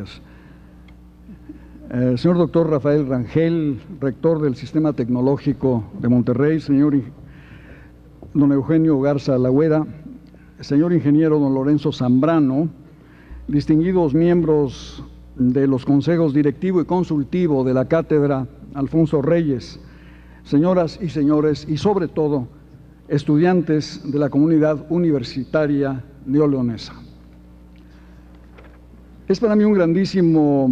gracias. Señor doctor Rafael Rangel, rector del Sistema Tecnológico de Monterrey, don Eugenio Garza Lagüera, señor ingeniero don Lorenzo Zambrano, distinguidos miembros de los consejos directivo y consultivo de la Cátedra Alfonso Reyes, señoras y señores, y sobre todo, estudiantes de la comunidad universitaria neoleonesa. Es para mí un grandísimo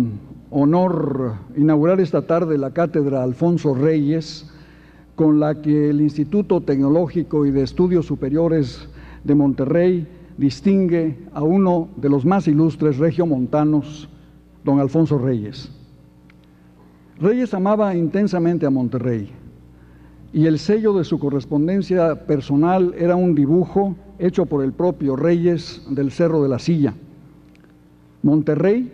honor inaugurar esta tarde la Cátedra Alfonso Reyes, con la que el Instituto Tecnológico y de Estudios Superiores de Monterrey distingue a uno de los más ilustres regiomontanos, don Alfonso Reyes. Reyes amaba intensamente a Monterrey, y el sello de su correspondencia personal era un dibujo hecho por el propio Reyes del Cerro de la Silla. Monterrey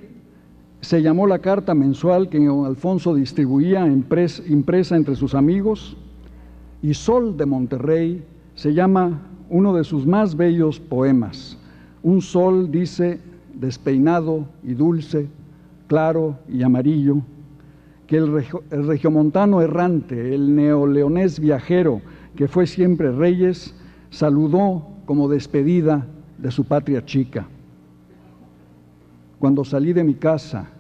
se llamó la carta mensual que don Alfonso distribuía impresa entre sus amigos, y Sol de Monterrey se llama uno de sus más bellos poemas. Un sol, dice, despeinado y dulce, claro y amarillo, que el regiomontano errante, el neoleonés viajero que fue siempre Reyes, saludó como despedida de su patria chica. Cuando salí de mi casa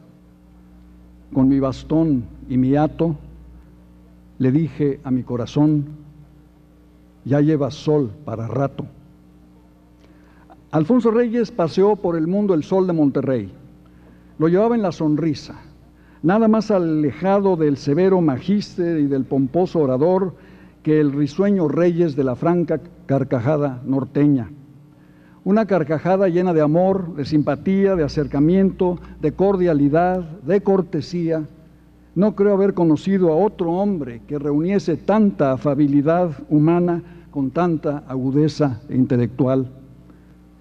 con mi bastón y mi hato, le dije a mi corazón: ya llevas sol para rato. Alfonso Reyes paseó por el mundo el sol de Monterrey. Lo llevaba en la sonrisa, nada más alejado del severo magíster y del pomposo orador que el risueño Reyes de la franca carcajada norteña. Una carcajada llena de amor, de simpatía, de acercamiento, de cordialidad, de cortesía. No creo haber conocido a otro hombre que reuniese tanta afabilidad humana con tanta agudeza intelectual.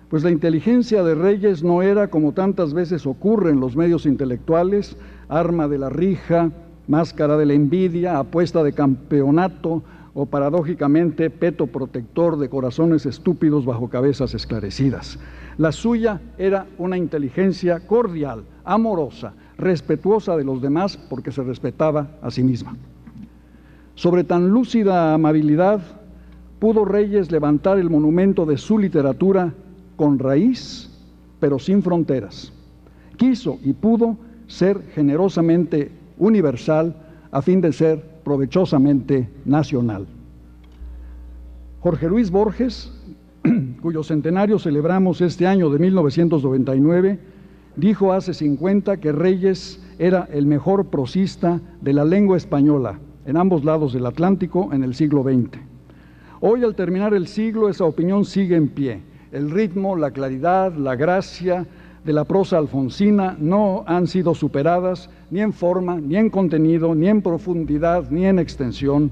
Pues la inteligencia de Reyes no era, como tantas veces ocurre en los medios intelectuales, arma de la rija, máscara de la envidia, apuesta de campeonato o, paradójicamente, peto protector de corazones estúpidos bajo cabezas esclarecidas. La suya era una inteligencia cordial, amorosa, respetuosa de los demás porque se respetaba a sí misma. Sobre tan lúcida amabilidad pudo Reyes levantar el monumento de su literatura con raíz, pero sin fronteras. Quiso y pudo ser generosamente universal a fin de ser provechosamente nacional. Jorge Luis Borges, cuyo centenario celebramos este año de 1999, dijo hace 50 que Reyes era el mejor prosista de la lengua española en ambos lados del Atlántico en el siglo XX. Hoy, al terminar el siglo, esa opinión sigue en pie. El ritmo, la claridad, la gracia de la prosa alfonsina no han sido superadas ni en forma, ni en contenido, ni en profundidad, ni en extensión.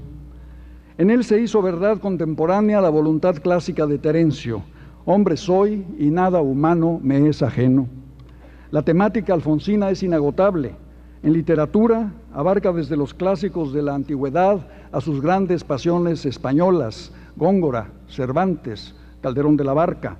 En él se hizo verdad contemporánea la voluntad clásica de Terencio: hombre soy y nada humano me es ajeno. La temática alfonsina es inagotable. En literatura abarca desde los clásicos de la antigüedad a sus grandes pasiones españolas, Góngora, Cervantes, Calderón de la Barca,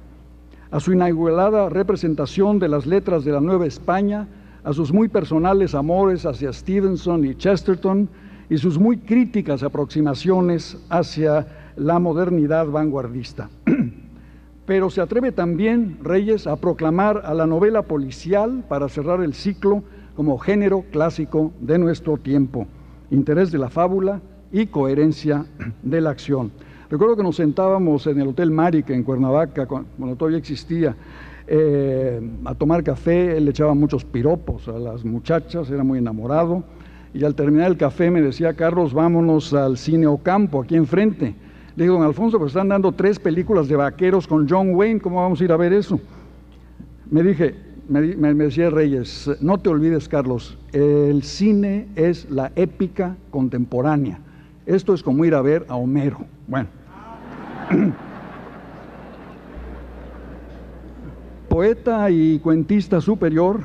a su inigualada representación de las letras de la Nueva España, a sus muy personales amores hacia Stevenson y Chesterton y sus muy críticas aproximaciones hacia la modernidad vanguardista. Pero se atreve también Reyes a proclamar a la novela policial, para cerrar el ciclo, como género clásico de nuestro tiempo, interés de la fábula y coherencia de la acción. Recuerdo que nos sentábamos en el Hotel Marica en Cuernavaca, cuando todavía existía, a tomar café. Él le echaba muchos piropos a las muchachas, era muy enamorado, y al terminar el café me decía: Carlos, vámonos al Cine Ocampo, aquí enfrente. Le digo: don Alfonso, pues están dando 3 películas de vaqueros con John Wayne, ¿cómo vamos a ir a ver eso? Me decía Reyes: no te olvides, Carlos, el cine es la épica contemporánea. Esto es como ir a ver a Homero. Bueno. Poeta y cuentista superior,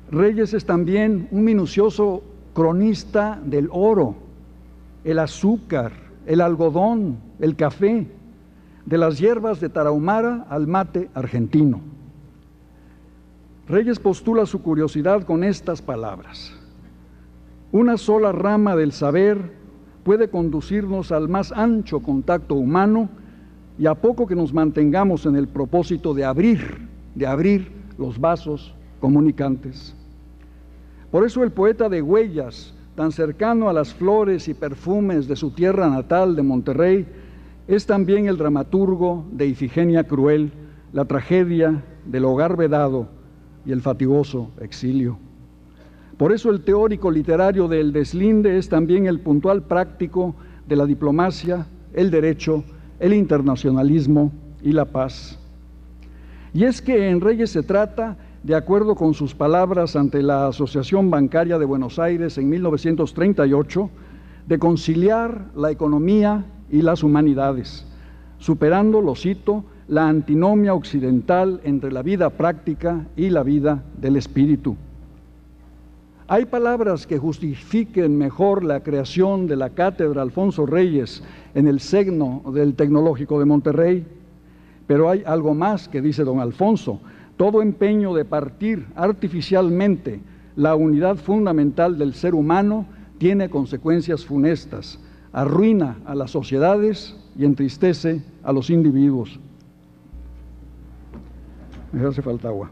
Reyes es también un minucioso cronista del oro, el azúcar, el algodón, el café, de las hierbas de Tarahumara al mate argentino. Reyes postula su curiosidad con estas palabras: una sola rama del saber puede conducirnos al más ancho contacto humano, y a poco que nos mantengamos en el propósito de abrir los vasos comunicantes. Por eso el poeta de Huellas, tan cercano a las flores y perfumes de su tierra natal de Monterrey, es también el dramaturgo de Ifigenia Cruel, la tragedia del hogar vedado y el fatigoso exilio. Por eso el teórico literario del deslinde es también el puntual práctico de la diplomacia, el derecho, el internacionalismo y la paz. Y es que en Reyes se trata, de acuerdo con sus palabras ante la Asociación Bancaria de Buenos Aires en 1938, de conciliar la economía y las humanidades, superando, lo cito, la antinomia occidental entre la vida práctica y la vida del espíritu. Hay palabras que justifiquen mejor la creación de la Cátedra Alfonso Reyes en el seno del Tecnológico de Monterrey, pero hay algo más que dice don Alfonso: todo empeño de partir artificialmente la unidad fundamental del ser humano tiene consecuencias funestas, arruina a las sociedades y entristece a los individuos. Me hace falta agua.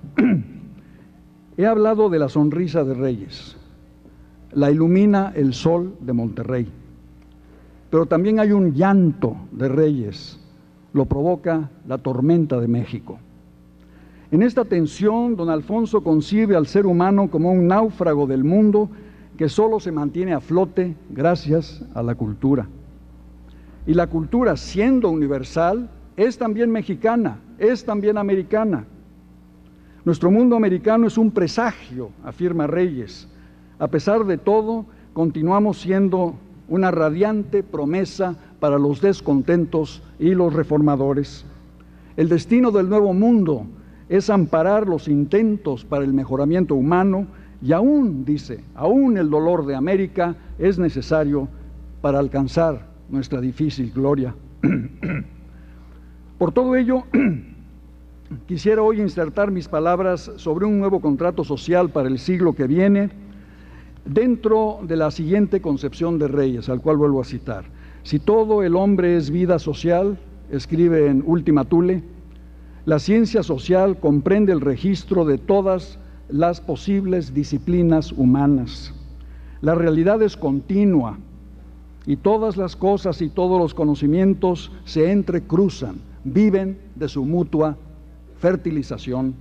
He hablado de la sonrisa de Reyes. La ilumina el sol de Monterrey. Pero también hay un llanto de Reyes. Lo provoca la tormenta de México. En esta tensión, don Alfonso concibe al ser humano como un náufrago del mundo que solo se mantiene a flote gracias a la cultura. Y la cultura, siendo universal, es también mexicana, es también americana. Nuestro mundo americano es un presagio, afirma Reyes. A pesar de todo, continuamos siendo una radiante promesa para los descontentos y los reformadores. El destino del nuevo mundo es amparar los intentos para el mejoramiento humano, y aún, dice, aún el dolor de América es necesario para alcanzar nuestra difícil gloria. Por todo ello, quisiera hoy insertar mis palabras sobre un nuevo contrato social para el siglo que viene, dentro de la siguiente concepción de Reyes, al cual vuelvo a citar: si todo el hombre es vida social, escribe en Ultima Thule, la ciencia social comprende el registro de todas las posibles disciplinas humanas. La realidad es continua y todas las cosas y todos los conocimientos se entrecruzan, viven de su mutua fertilización.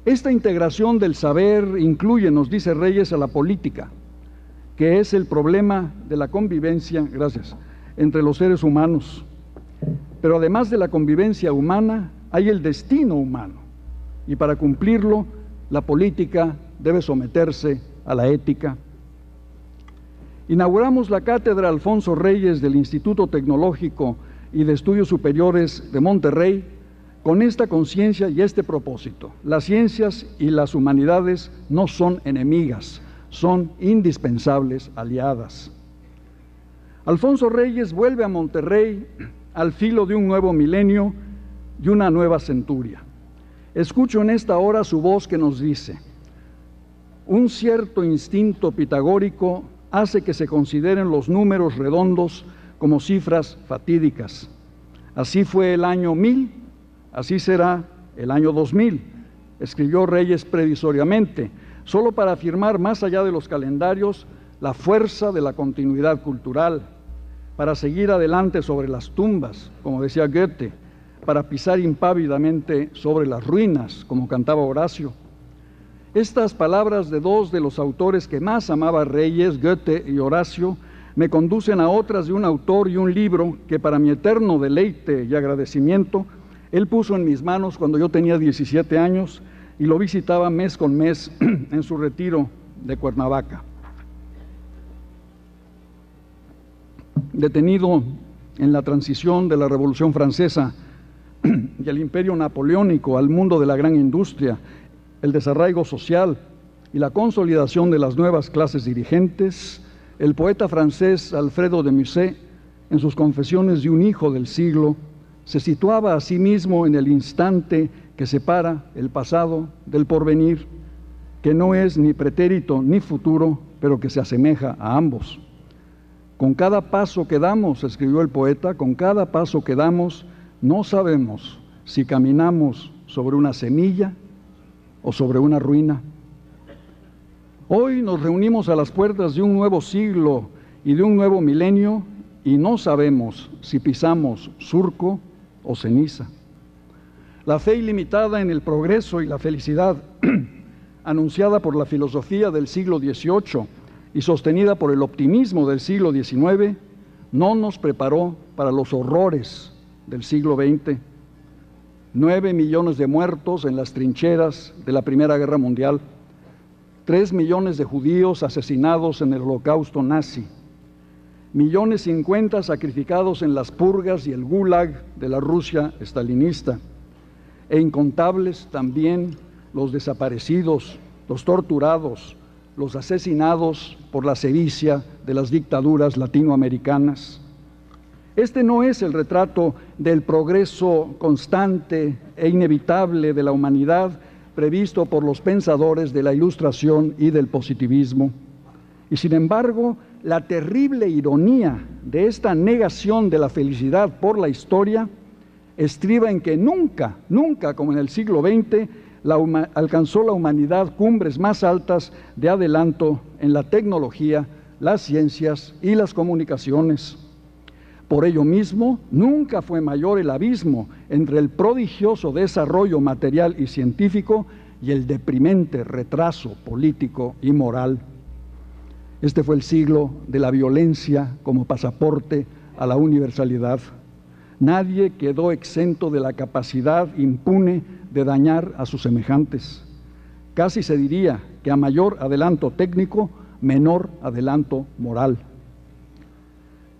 Esta integración del saber incluye, nos dice Reyes, a la política, que es el problema de la convivencia, entre los seres humanos. Pero además de la convivencia humana, hay el destino humano, y para cumplirlo, la política debe someterse a la ética. Inauguramos la Cátedra Alfonso Reyes del Instituto Tecnológico y de Estudios Superiores de Monterrey con esta conciencia y este propósito: las ciencias y las humanidades no son enemigas, son indispensables aliadas. Alfonso Reyes vuelve a Monterrey al filo de un nuevo milenio y una nueva centuria. Escucho en esta hora su voz que nos dice: un cierto instinto pitagórico hace que se consideren los números redondos como cifras fatídicas. Así fue el año 1000, así será el año 2000, escribió Reyes previsoriamente, solo para afirmar más allá de los calendarios la fuerza de la continuidad cultural, para seguir adelante sobre las tumbas, como decía Goethe, para pisar impávidamente sobre las ruinas, como cantaba Horacio. Estas palabras de dos de los autores que más amaba Reyes, Goethe y Horacio, me conducen a otras de un autor y un libro que, para mi eterno deleite y agradecimiento, él puso en mis manos cuando yo tenía 17 años y lo visitaba mes con mes en su retiro de Cuernavaca. Detenido en la transición de la Revolución Francesa y el imperio napoleónico al mundo de la gran industria, el desarraigo social y la consolidación de las nuevas clases dirigentes, el poeta francés Alfredo de Musset, en sus Confesiones de un hijo del siglo, se situaba a sí mismo en el instante que separa el pasado del porvenir, que no es ni pretérito ni futuro, pero que se asemeja a ambos. Con cada paso que damos, escribió el poeta, con cada paso que damos, no sabemos si caminamos sobre una semilla o sobre una ruina. Hoy nos reunimos a las puertas de un nuevo siglo y de un nuevo milenio y no sabemos si pisamos surco o ceniza. La fe ilimitada en el progreso y la felicidad, anunciada por la filosofía del siglo XVIII y sostenida por el optimismo del siglo XIX, no nos preparó para los horrores del siglo XX. 9 millones de muertos en las trincheras de la Primera Guerra Mundial, 3 millones de judíos asesinados en el Holocausto nazi, 1,50 millones sacrificados en las purgas y el gulag de la Rusia estalinista, e incontables también los desaparecidos, los torturados, los asesinados por la sevicia de las dictaduras latinoamericanas. Este no es el retrato del progreso constante e inevitable de la humanidad previsto por los pensadores de la Ilustración y del positivismo. Y sin embargo, la terrible ironía de esta negación de la felicidad por la historia estriba en que nunca, como en el siglo XX, alcanzó la humanidad cumbres más altas de adelanto en la tecnología, las ciencias y las comunicaciones. Por ello mismo, nunca fue mayor el abismo entre el prodigioso desarrollo material y científico y el deprimente retraso político y moral. Este fue el siglo de la violencia como pasaporte a la universalidad. Nadie quedó exento de la capacidad impune de dañar a sus semejantes. Casi se diría que a mayor adelanto técnico, menor adelanto moral.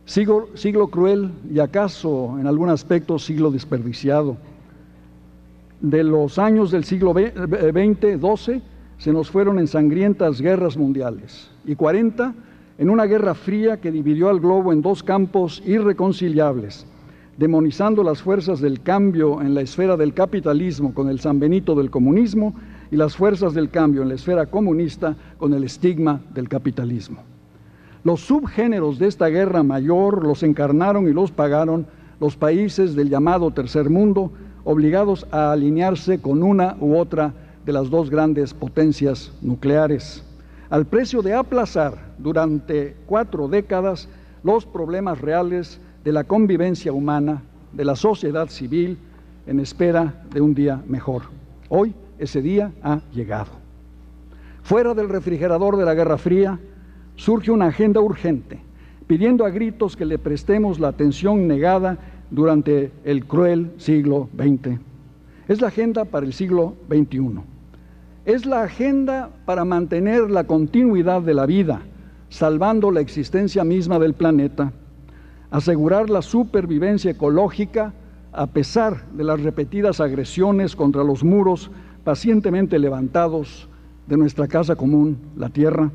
Siglo cruel y acaso en algún aspecto siglo desperdiciado. De los años del siglo XX, 12 se nos fueron en sangrientas guerras mundiales y 40 en una guerra fría que dividió al globo en dos campos irreconciliables, demonizando las fuerzas del cambio en la esfera del capitalismo con el San Benito del comunismo y las fuerzas del cambio en la esfera comunista con el estigma del capitalismo. Los subgéneros de esta guerra mayor los encarnaron y los pagaron los países del llamado Tercer Mundo, obligados a alinearse con una u otra de las dos grandes potencias nucleares, al precio de aplazar durante 4 décadas los problemas reales de la convivencia humana, de la sociedad civil, en espera de un día mejor. Hoy ese día ha llegado. Fuera del refrigerador de la Guerra Fría, surge una agenda urgente, pidiendo a gritos que le prestemos la atención negada durante el cruel siglo XX. Es la agenda para el siglo XXI. Es la agenda para mantener la continuidad de la vida, salvando la existencia misma del planeta, asegurar la supervivencia ecológica a pesar de las repetidas agresiones contra los muros pacientemente levantados de nuestra casa común, la Tierra.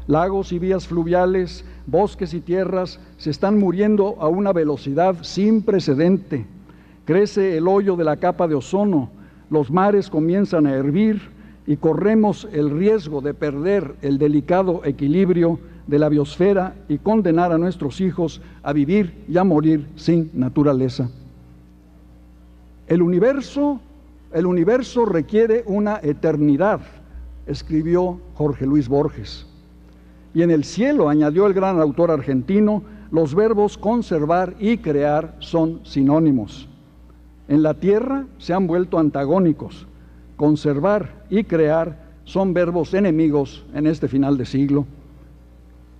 Lagos y vías fluviales, bosques y tierras se están muriendo a una velocidad sin precedente. Crece el hoyo de la capa de ozono, los mares comienzan a hervir y corremos el riesgo de perder el delicado equilibrio de la biosfera y condenar a nuestros hijos a vivir y a morir sin naturaleza. El universo requiere una eternidad, escribió Jorge Luis Borges. Y en el cielo, añadió el gran autor argentino, los verbos conservar y crear son sinónimos. En la tierra se han vuelto antagónicos. Conservar y crear son verbos enemigos en este final de siglo.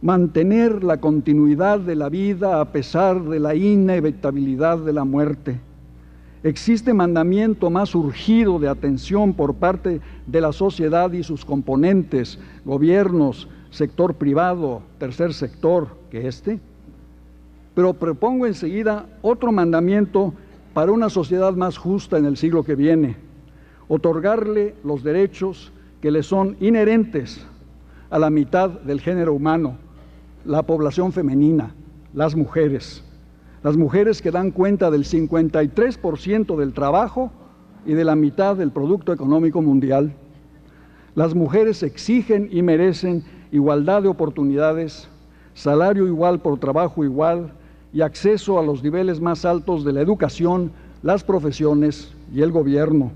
Mantener la continuidad de la vida a pesar de la inevitabilidad de la muerte. ¿Existe mandamiento más urgido de atención por parte de la sociedad y sus componentes, gobiernos, sector privado, tercer sector, que este? Pero propongo enseguida otro mandamiento para una sociedad más justa en el siglo que viene: otorgarle los derechos que le son inherentes a la mitad del género humano, la población femenina, las mujeres que dan cuenta del 53% del trabajo y de la mitad del Producto Económico Mundial. Las mujeres exigen y merecen igualdad de oportunidades, salario igual por trabajo igual y acceso a los niveles más altos de la educación, las profesiones y el gobierno.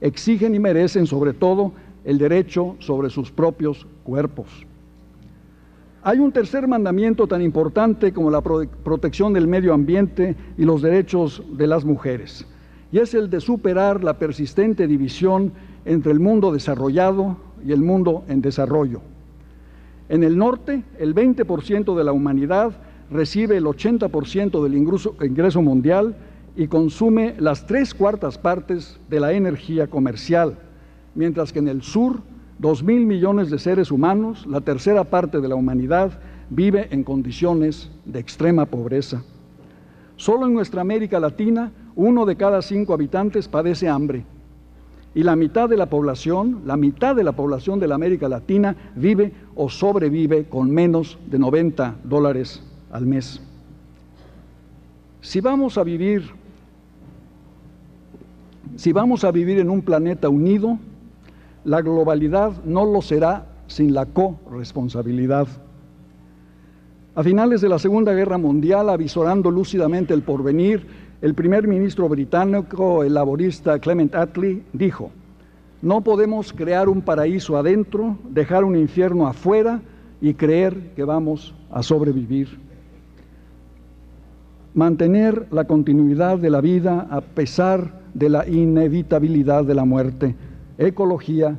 Exigen y merecen, sobre todo, el derecho sobre sus propios cuerpos. Hay un tercer mandamiento tan importante como la protección del medio ambiente y los derechos de las mujeres, y es el de superar la persistente división entre el mundo desarrollado y el mundo en desarrollo. En el norte, el 20% de la humanidad recibe el 80% del ingreso mundial y consume las 3/4 partes de la energía comercial, mientras que en el sur, 2.000 millones de seres humanos, la tercera parte de la humanidad, vive en condiciones de extrema pobreza. Solo en nuestra América Latina, 1 de cada 5 habitantes padece hambre. Y la mitad de la población de la América Latina vive o sobrevive con menos de $90 al mes. Si vamos a vivir en un planeta unido, la globalidad no lo será sin la corresponsabilidad. A finales de la Segunda Guerra Mundial, avisorando lúcidamente el porvenir, el primer ministro británico, el laborista Clement Attlee, dijo: no podemos crear un paraíso adentro, dejar un infierno afuera y creer que vamos a sobrevivir. Mantener la continuidad de la vida a pesar de la inevitabilidad de la muerte, ecología,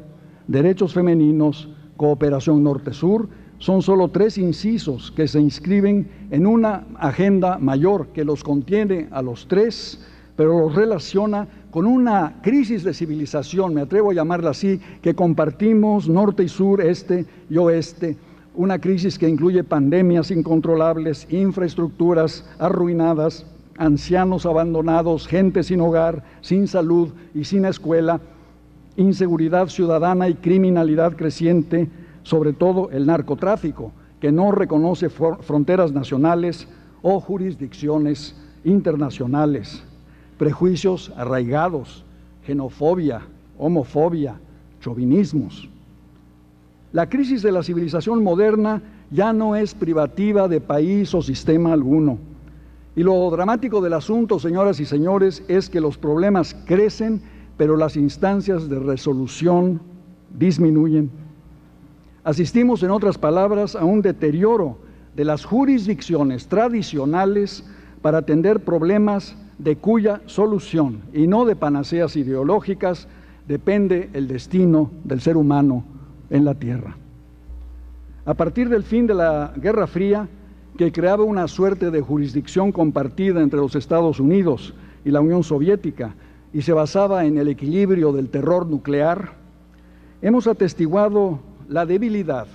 derechos femeninos, cooperación norte-sur, son solo 3 incisos que se inscriben en una agenda mayor que los contiene a los 3, pero los relaciona con una crisis de civilización, me atrevo a llamarla así, que compartimos norte y sur, este y oeste, una crisis que incluye pandemias incontrolables, infraestructuras arruinadas, ancianos abandonados, gente sin hogar, sin salud y sin escuela, inseguridad ciudadana y criminalidad creciente, sobre todo el narcotráfico, que no reconoce fronteras nacionales o jurisdicciones internacionales, prejuicios arraigados, xenofobia, homofobia, chauvinismos. La crisis de la civilización moderna ya no es privativa de país o sistema alguno. Y lo dramático del asunto, señoras y señores, es que los problemas crecen, pero las instancias de resolución disminuyen. Asistimos, en otras palabras, a un deterioro de las jurisdicciones tradicionales para atender problemas de cuya solución, y no de panaceas ideológicas, depende el destino del ser humano en la Tierra. A partir del fin de la Guerra Fría, que creaba una suerte de jurisdicción compartida entre los Estados Unidos y la Unión Soviética y se basaba en el equilibrio del terror nuclear, hemos atestiguado la debilidad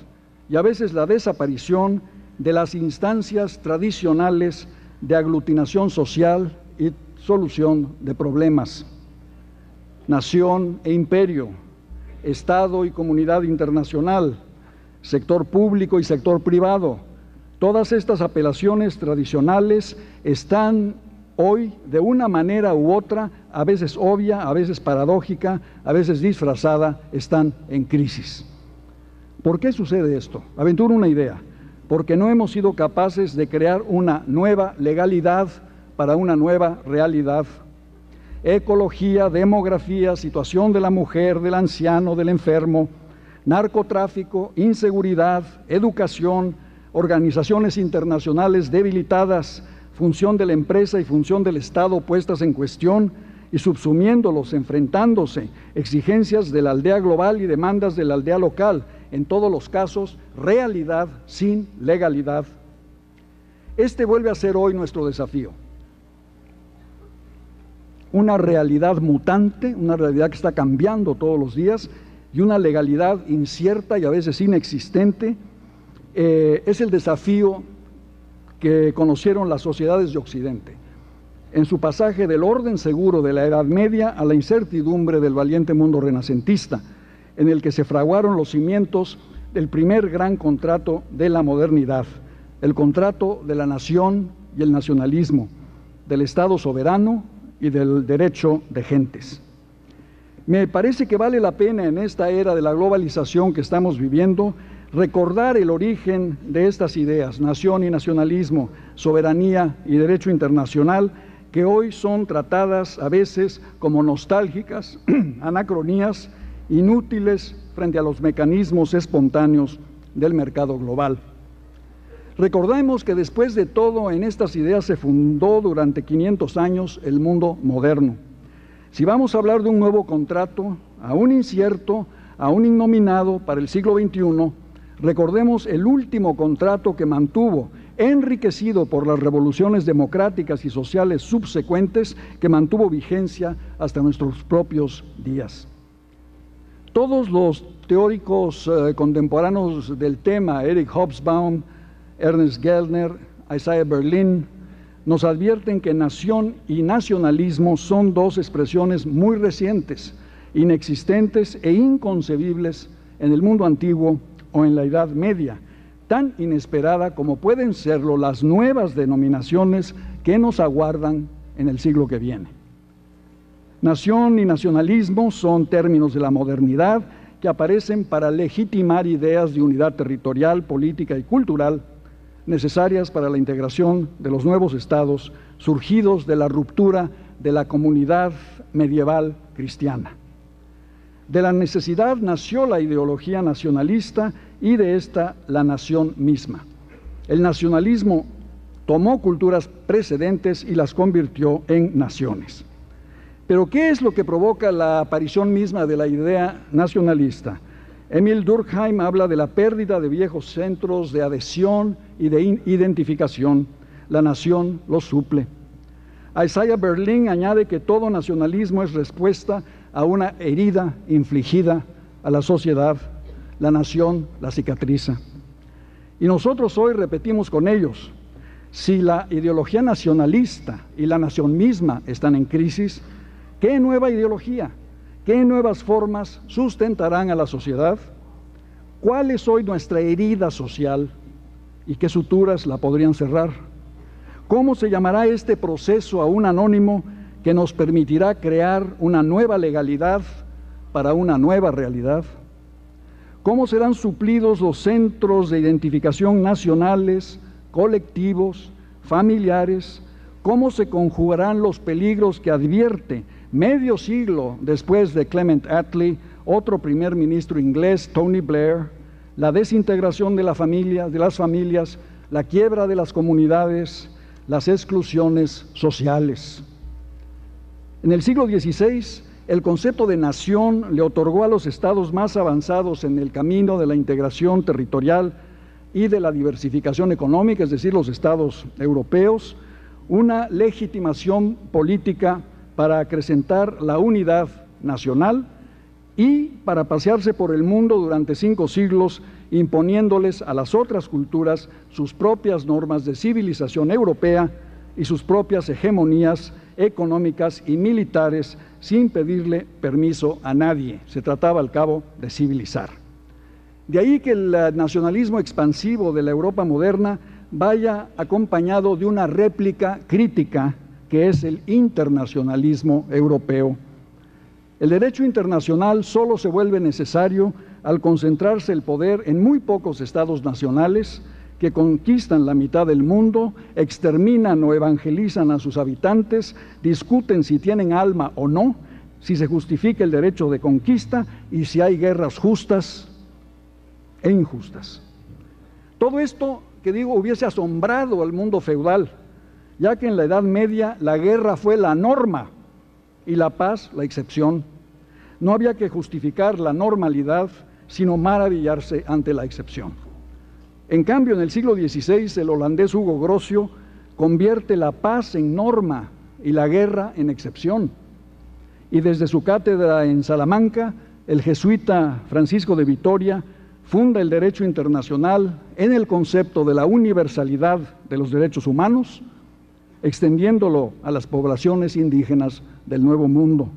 y a veces la desaparición de las instancias tradicionales de aglutinación social y solución de problemas. Nación e imperio, Estado y comunidad internacional, sector público y sector privado. Todas estas apelaciones tradicionales están hoy, de una manera u otra, a veces obvia, a veces paradójica, a veces disfrazada, están en crisis. ¿Por qué sucede esto? Aventuro una idea. Porque no hemos sido capaces de crear una nueva legalidad para una nueva realidad. Ecología, demografía, situación de la mujer, del anciano, del enfermo, narcotráfico, inseguridad, educación, organizaciones internacionales debilitadas, función de la empresa y función del Estado puestas en cuestión y subsumiéndolos, enfrentándose, exigencias de la aldea global y demandas de la aldea local, en todos los casos, realidad sin legalidad. Este vuelve a ser hoy nuestro desafío. Una realidad mutante, una realidad que está cambiando todos los días y una legalidad incierta y a veces inexistente, es el desafío que conocieron las sociedades de Occidente en su pasaje del orden seguro de la Edad Media a la incertidumbre del valiente mundo renacentista, en el que se fraguaron los cimientos del primer gran contrato de la modernidad, el contrato de la nación y el nacionalismo, del Estado soberano y del derecho de gentes. Me parece que vale la pena en esta era de la globalización que estamos viviendo recordar el origen de estas ideas, nación y nacionalismo, soberanía y derecho internacional, que hoy son tratadas a veces como nostálgicas, anacronías, inútiles frente a los mecanismos espontáneos del mercado global. Recordemos que después de todo en estas ideas se fundó durante 500 años el mundo moderno. Si vamos a hablar de un nuevo contrato, aún incierto, aún innominado para el siglo XXI, recordemos el último contrato que mantuvo, enriquecido por las revoluciones democráticas y sociales subsecuentes, que mantuvo vigencia hasta nuestros propios días. Todos los teóricos contemporáneos del tema, Eric Hobsbawm, Ernest Gellner, Isaiah Berlin, nos advierten que nación y nacionalismo son dos expresiones muy recientes, inexistentes e inconcebibles en el mundo antiguo o en la Edad Media, tan inesperada como pueden serlo las nuevas denominaciones que nos aguardan en el siglo que viene. Nación y nacionalismo son términos de la modernidad que aparecen para legitimar ideas de unidad territorial, política y cultural necesarias para la integración de los nuevos estados surgidos de la ruptura de la comunidad medieval cristiana. De la necesidad nació la ideología nacionalista y de esta la nación misma. El nacionalismo tomó culturas precedentes y las convirtió en naciones. Pero ¿qué es lo que provoca la aparición misma de la idea nacionalista? Emil Durkheim habla de la pérdida de viejos centros de adhesión y de identificación. La nación los suple. Isaiah Berlin añade que todo nacionalismo es respuesta a una herida infligida a la sociedad. La nación la cicatriza. Y nosotros hoy repetimos con ellos, si la ideología nacionalista y la nación misma están en crisis, ¿qué nueva ideología? ¿Qué nuevas formas sustentarán a la sociedad? ¿Cuál es hoy nuestra herida social y qué suturas la podrían cerrar? ¿Cómo se llamará este proceso aún anónimo que nos permitirá crear una nueva legalidad para una nueva realidad? ¿Cómo serán suplidos los centros de identificación nacionales, colectivos, familiares? ¿Cómo se conjugarán los peligros que advierte medio siglo después de Clement Attlee, otro primer ministro inglés, Tony Blair, la desintegración de la familia, de las familias, la quiebra de las comunidades, las exclusiones sociales? En el siglo XVI, el concepto de nación le otorgó a los estados más avanzados en el camino de la integración territorial y de la diversificación económica, es decir, los estados europeos, una legitimación política para acrecentar la unidad nacional y para pasearse por el mundo durante 5 siglos, imponiéndoles a las otras culturas sus propias normas de civilización europea y sus propias hegemonías económicas y militares sin pedirle permiso a nadie. Se trataba al cabo de civilizar. De ahí que el nacionalismo expansivo de la Europa moderna vaya acompañado de una réplica crítica que es el internacionalismo europeo. El derecho internacional solo se vuelve necesario al concentrarse el poder en muy pocos estados nacionales que conquistan la mitad del mundo, exterminan o evangelizan a sus habitantes, discuten si tienen alma o no, si se justifica el derecho de conquista y si hay guerras justas e injustas. Todo esto, que digo, hubiese asombrado al mundo feudal, ya que en la Edad Media la guerra fue la norma y la paz la excepción. No había que justificar la normalidad, sino maravillarse ante la excepción. En cambio, en el siglo XVI, el holandés Hugo Grocio convierte la paz en norma y la guerra en excepción. Y desde su cátedra en Salamanca, el jesuita Francisco de Vitoria funda el derecho internacional en el concepto de la universalidad de los derechos humanos, extendiéndolo a las poblaciones indígenas del Nuevo Mundo.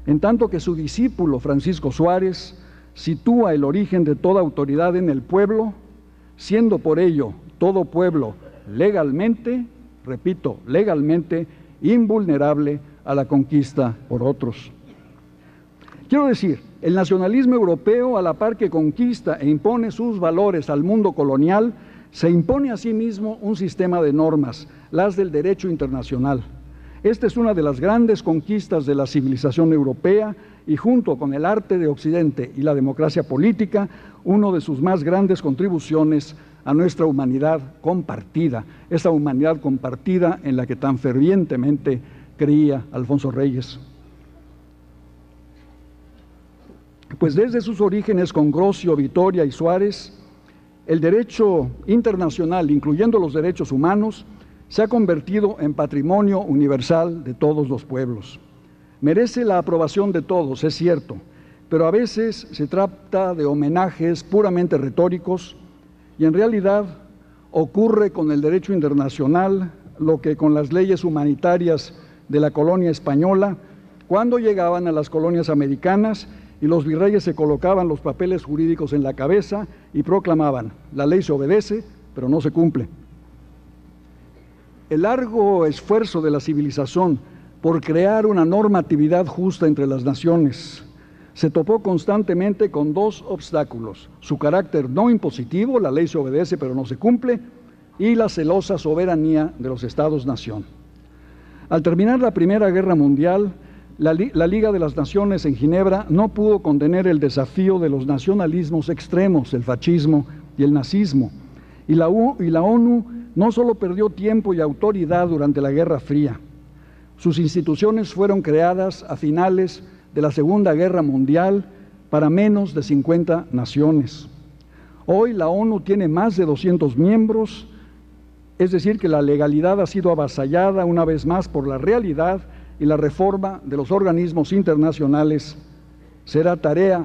En tanto que su discípulo Francisco Suárez sitúa el origen de toda autoridad en el pueblo, siendo por ello todo pueblo legalmente, repito, legalmente invulnerable a la conquista por otros. Quiero decir, el nacionalismo europeo, a la par que conquista e impone sus valores al mundo colonial, se impone a sí mismo un sistema de normas, las del derecho internacional. Esta es una de las grandes conquistas de la civilización europea y, junto con el arte de Occidente y la democracia política, una de sus más grandes contribuciones a nuestra humanidad compartida, esa humanidad compartida en la que tan fervientemente creía Alfonso Reyes. Pues desde sus orígenes con Grosio, Vitoria y Suárez, el derecho internacional, incluyendo los derechos humanos, se ha convertido en patrimonio universal de todos los pueblos. Merece la aprobación de todos, es cierto, pero a veces se trata de homenajes puramente retóricos y en realidad ocurre con el derecho internacional lo que con las leyes humanitarias de la colonia española, cuando llegaban a las colonias americanas y los virreyes se colocaban los papeles jurídicos en la cabeza y proclamaban: la ley se obedece, pero no se cumple. El largo esfuerzo de la civilización por crear una normatividad justa entre las naciones se topó constantemente con dos obstáculos: su carácter no impositivo, la ley se obedece pero no se cumple, y la celosa soberanía de los Estados-nación. Al terminar la Primera Guerra Mundial, la Liga de las Naciones en Ginebra no pudo contener el desafío de los nacionalismos extremos, el fascismo y el nazismo, y la ONU no solo perdió tiempo y autoridad durante la Guerra Fría. Sus instituciones fueron creadas a finales de la Segunda Guerra Mundial para menos de 50 naciones. Hoy la ONU tiene más de 200 miembros, es decir, que la legalidad ha sido avasallada una vez más por la realidad, y la reforma de los organismos internacionales será tarea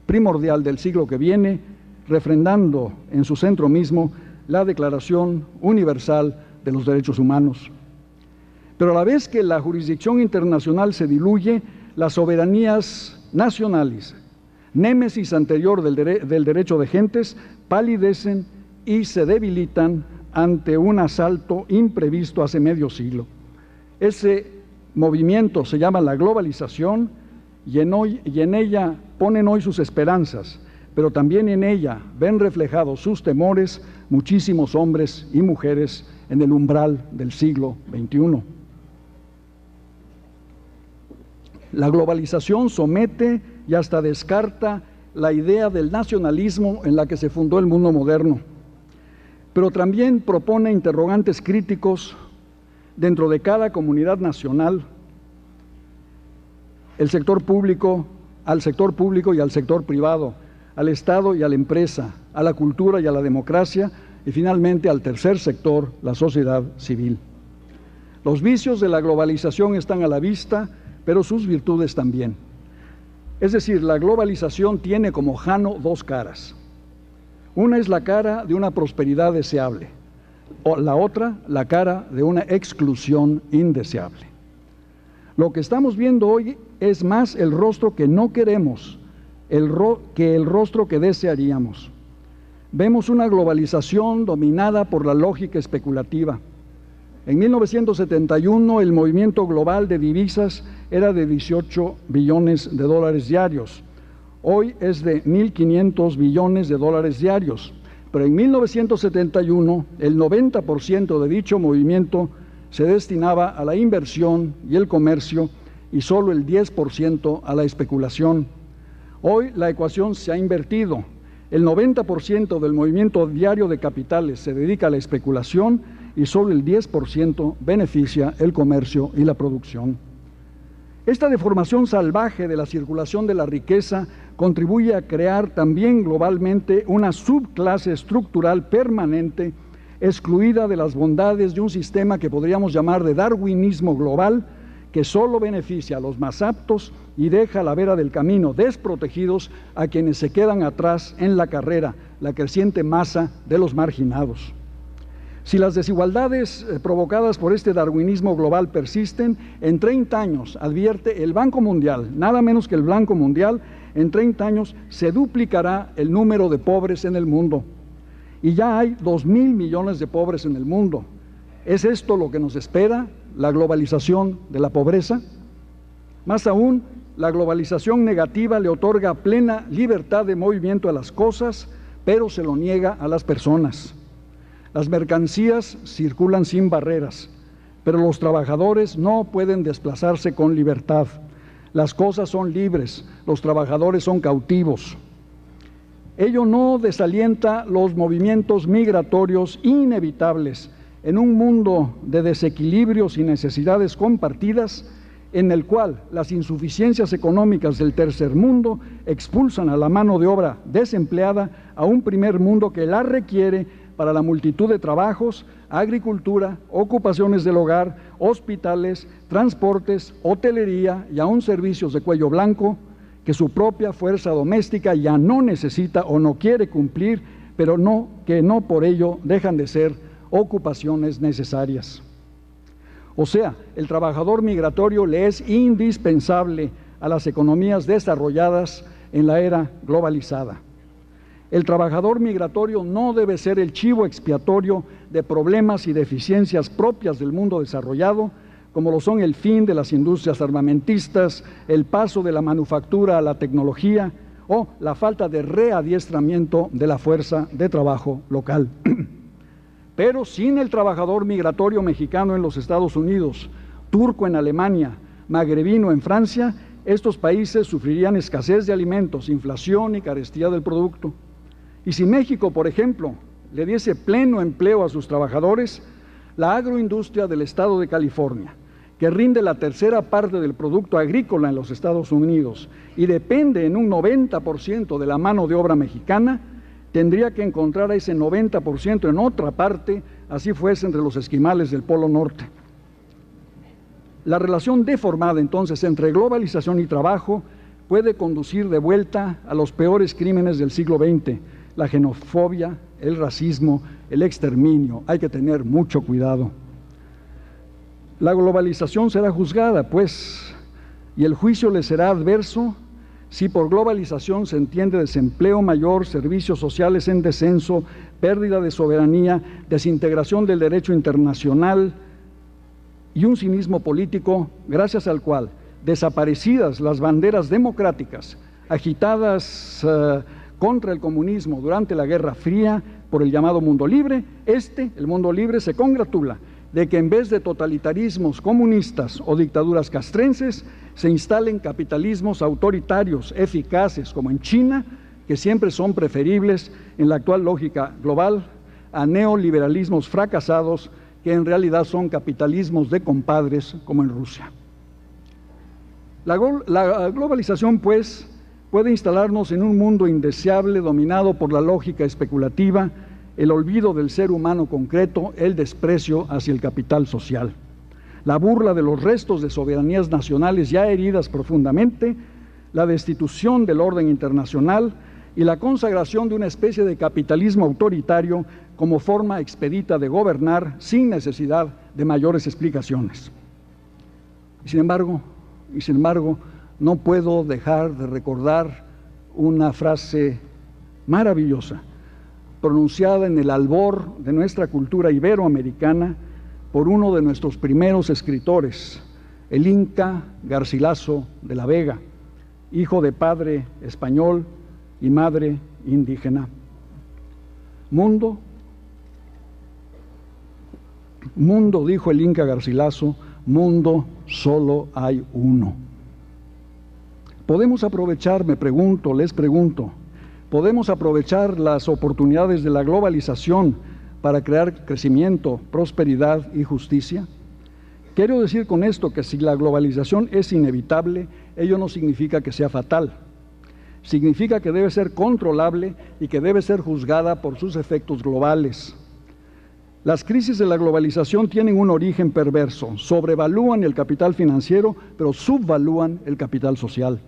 primordial del siglo que viene, refrendando en su centro mismo la Declaración Universal de los Derechos Humanos. Pero a la vez que la jurisdicción internacional se diluye, las soberanías nacionales, némesis anterior del derecho de gentes, palidecen y se debilitan ante un asalto imprevisto hace medio siglo. Ese movimiento se llama la globalización y en ella ponen hoy sus esperanzas, pero también en ella ven reflejados sus temores muchísimos hombres y mujeres en el umbral del siglo XXI. La globalización somete y hasta descarta la idea del nacionalismo en la que se fundó el mundo moderno, pero también propone interrogantes críticos dentro de cada comunidad nacional, al sector público y al sector privado, al Estado y a la empresa, a la cultura y a la democracia, y finalmente al tercer sector, la sociedad civil. Los vicios de la globalización están a la vista, pero sus virtudes también. Es decir, la globalización tiene como jano dos caras. Una es la cara de una prosperidad deseable, o la otra, la cara de una exclusión indeseable. Lo que estamos viendo hoy es más el rostro que no queremos que el rostro que desearíamos. Vemos una globalización dominada por la lógica especulativa. En 1971 el movimiento global de divisas era de 18 billones de dólares diarios. Hoy es de 1.500 billones de dólares diarios. Pero en 1971 el 90% de dicho movimiento se destinaba a la inversión y el comercio y solo el 10% a la especulación. Hoy la ecuación se ha invertido. El 90% del movimiento diario de capitales se dedica a la especulación y solo el 10% beneficia el comercio y la producción. Esta deformación salvaje de la circulación de la riqueza contribuye a crear también globalmente una subclase estructural permanente, excluida de las bondades de un sistema que podríamos llamar de darwinismo global, que solo beneficia a los más aptos y deja a la vera del camino desprotegidos a quienes se quedan atrás en la carrera, la creciente masa de los marginados. Si las desigualdades provocadas por este darwinismo global persisten, en 30 años, advierte el Banco Mundial, nada menos que el Banco Mundial, en 30 años se duplicará el número de pobres en el mundo. Y ya hay 2.000 millones de pobres en el mundo. ¿Es esto lo que nos espera, la globalización de la pobreza? Más aún, la globalización negativa le otorga plena libertad de movimiento a las cosas, pero se lo niega a las personas. Las mercancías circulan sin barreras, pero los trabajadores no pueden desplazarse con libertad. Las cosas son libres, los trabajadores son cautivos. Ello no desalienta los movimientos migratorios inevitables en un mundo de desequilibrios y necesidades compartidas, en el cual las insuficiencias económicas del tercer mundo expulsan a la mano de obra desempleada a un primer mundo que la requiere para la multitud de trabajos, agricultura, ocupaciones del hogar, hospitales, transportes, hotelería y aún servicios de cuello blanco, que su propia fuerza doméstica ya no necesita o no quiere cumplir, pero que no por ello dejan de ser ocupaciones necesarias. O sea, el trabajador migratorio le es indispensable a las economías desarrolladas en la era globalizada. El trabajador migratorio no debe ser el chivo expiatorio de problemas y deficiencias propias del mundo desarrollado, como lo son el fin de las industrias armamentistas, el paso de la manufactura a la tecnología o la falta de readiestramiento de la fuerza de trabajo local. Pero sin el trabajador migratorio mexicano en los Estados Unidos, turco en Alemania, magrebino en Francia, estos países sufrirían escasez de alimentos, inflación y carestía del producto. Y si México, por ejemplo, le diese pleno empleo a sus trabajadores, la agroindustria del estado de California, que rinde la tercera parte del producto agrícola en los Estados Unidos y depende en un 90% de la mano de obra mexicana, tendría que encontrar a ese 90% en otra parte, así fuese entre los esquimales del Polo Norte. La relación deformada entonces entre globalización y trabajo puede conducir de vuelta a los peores crímenes del siglo XX, la xenofobia, el racismo, el exterminio. Hay que tener mucho cuidado. La globalización será juzgada, pues, y el juicio le será adverso si por globalización se entiende desempleo mayor, servicios sociales en descenso, pérdida de soberanía, desintegración del derecho internacional y un cinismo político gracias al cual, desaparecidas las banderas democráticas agitadas contra el comunismo durante la Guerra Fría por el llamado mundo libre, el mundo libre, se congratula de que en vez de totalitarismos comunistas o dictaduras castrenses, se instalen capitalismos autoritarios eficaces como en China, que siempre son preferibles en la actual lógica global a neoliberalismos fracasados que en realidad son capitalismos de compadres como en Rusia. La globalización, pues, puede instalarnos en un mundo indeseable dominado por la lógica especulativa, el olvido del ser humano concreto, el desprecio hacia el capital social, la burla de los restos de soberanías nacionales ya heridas profundamente, la destitución del orden internacional y la consagración de una especie de capitalismo autoritario como forma expedita de gobernar sin necesidad de mayores explicaciones. Y sin embargo, no puedo dejar de recordar una frase maravillosa, pronunciada en el albor de nuestra cultura iberoamericana por uno de nuestros primeros escritores, el Inca Garcilaso de la Vega, hijo de padre español y madre indígena. Mundo, dijo el Inca Garcilaso, mundo solo hay uno. Podemos aprovechar, les pregunto, ¿podemos aprovechar las oportunidades de la globalización para crear crecimiento, prosperidad y justicia? Quiero decir con esto que si la globalización es inevitable, ello no significa que sea fatal. Significa que debe ser controlable y que debe ser juzgada por sus efectos globales. Las crisis de la globalización tienen un origen perverso, sobrevalúan el capital financiero, pero subvalúan el capital social.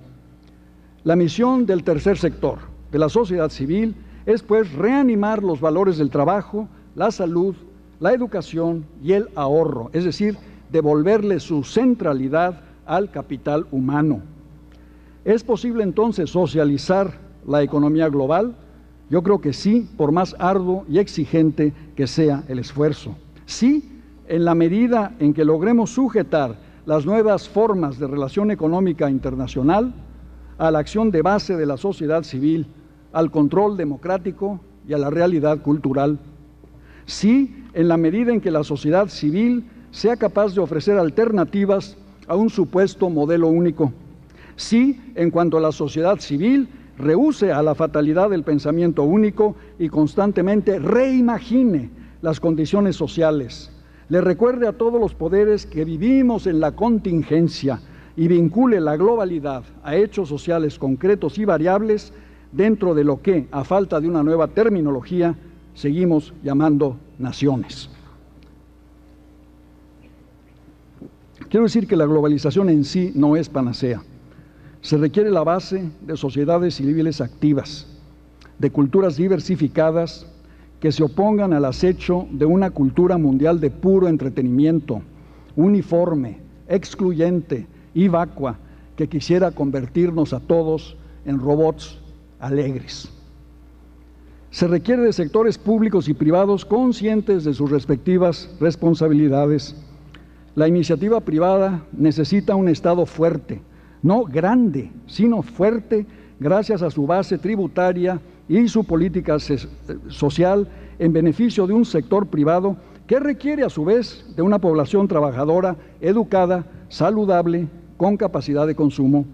La misión del tercer sector, de la sociedad civil, es pues reanimar los valores del trabajo, la salud, la educación y el ahorro, es decir, devolverle su centralidad al capital humano. ¿Es posible entonces socializar la economía global? Yo creo que sí, por más arduo y exigente que sea el esfuerzo. Sí, en la medida en que logremos sujetar las nuevas formas de relación económica internacional, a la acción de base de la sociedad civil, al control democrático y a la realidad cultural. Sí, en la medida en que la sociedad civil sea capaz de ofrecer alternativas a un supuesto modelo único. Sí, en cuanto la sociedad civil rehúse a la fatalidad del pensamiento único y constantemente reimagine las condiciones sociales, le recuerde a todos los poderes que vivimos en la contingencia y vincule la globalidad a hechos sociales concretos y variables dentro de lo que, a falta de una nueva terminología, seguimos llamando naciones. Quiero decir que la globalización en sí no es panacea. Se requiere la base de sociedades civiles activas, de culturas diversificadas que se opongan al acecho de una cultura mundial de puro entretenimiento, uniforme, excluyente y vacua, que quisiera convertirnos a todos en robots alegres. Se requiere de sectores públicos y privados conscientes de sus respectivas responsabilidades. La iniciativa privada necesita un Estado fuerte, no grande, sino fuerte, gracias a su base tributaria y su política social en beneficio de un sector privado que requiere a su vez de una población trabajadora, educada, saludable, con capacidad de consumo.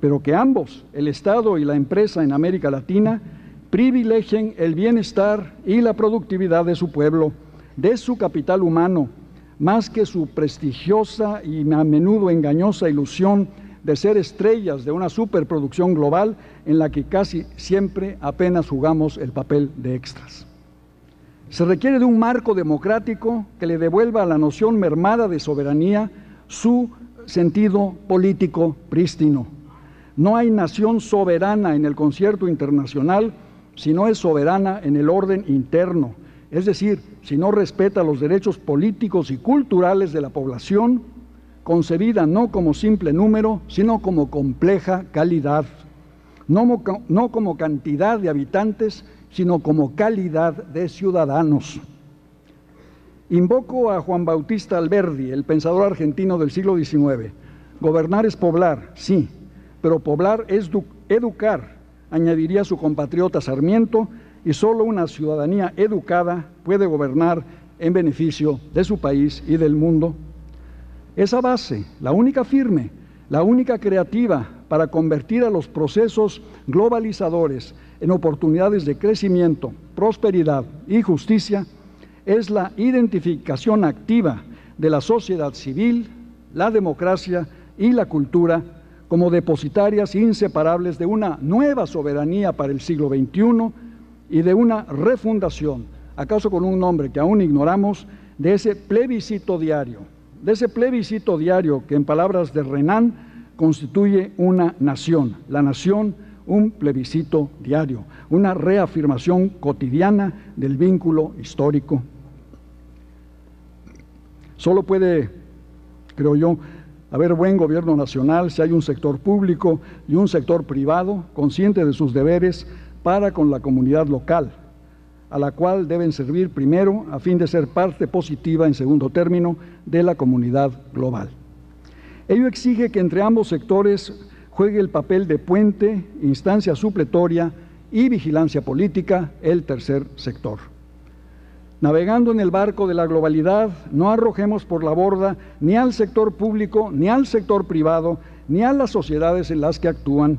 Pero que ambos, el Estado y la empresa en América Latina, privilegien el bienestar y la productividad de su pueblo, de su capital humano, más que su prestigiosa y a menudo engañosa ilusión de ser estrellas de una superproducción global en la que casi siempre apenas jugamos el papel de extras. Se requiere de un marco democrático que le devuelva a la noción mermada de soberanía su sentido político prístino. No hay nación soberana en el concierto internacional si no es soberana en el orden interno, es decir, si no respeta los derechos políticos y culturales de la población, concebida no como simple número, sino como compleja calidad, no como cantidad de habitantes, sino como calidad de ciudadanos. Invoco a Juan Bautista Alberdi, el pensador argentino del siglo XIX. Gobernar es poblar, sí, pero poblar es educar, añadiría su compatriota Sarmiento, y solo una ciudadanía educada puede gobernar en beneficio de su país y del mundo. Esa base, la única firme, la única creativa para convertir a los procesos globalizadores en oportunidades de crecimiento, prosperidad y justicia, es la identificación activa de la sociedad civil, la democracia y la cultura como depositarias inseparables de una nueva soberanía para el siglo XXI y de una refundación, acaso con un nombre que aún ignoramos, de ese plebiscito diario que en palabras de Renan constituye una nación, la nación, un plebiscito diario, una reafirmación cotidiana del vínculo histórico. Solo puede, creo yo, haber buen gobierno nacional si hay un sector público y un sector privado consciente de sus deberes para con la comunidad local, a la cual deben servir primero a fin de ser parte positiva en segundo término de la comunidad global. Ello exige que entre ambos sectores juegue el papel de puente, instancia supletoria y vigilancia política el tercer sector. Navegando en el barco de la globalidad, no arrojemos por la borda ni al sector público, ni al sector privado, ni a las sociedades en las que actúan.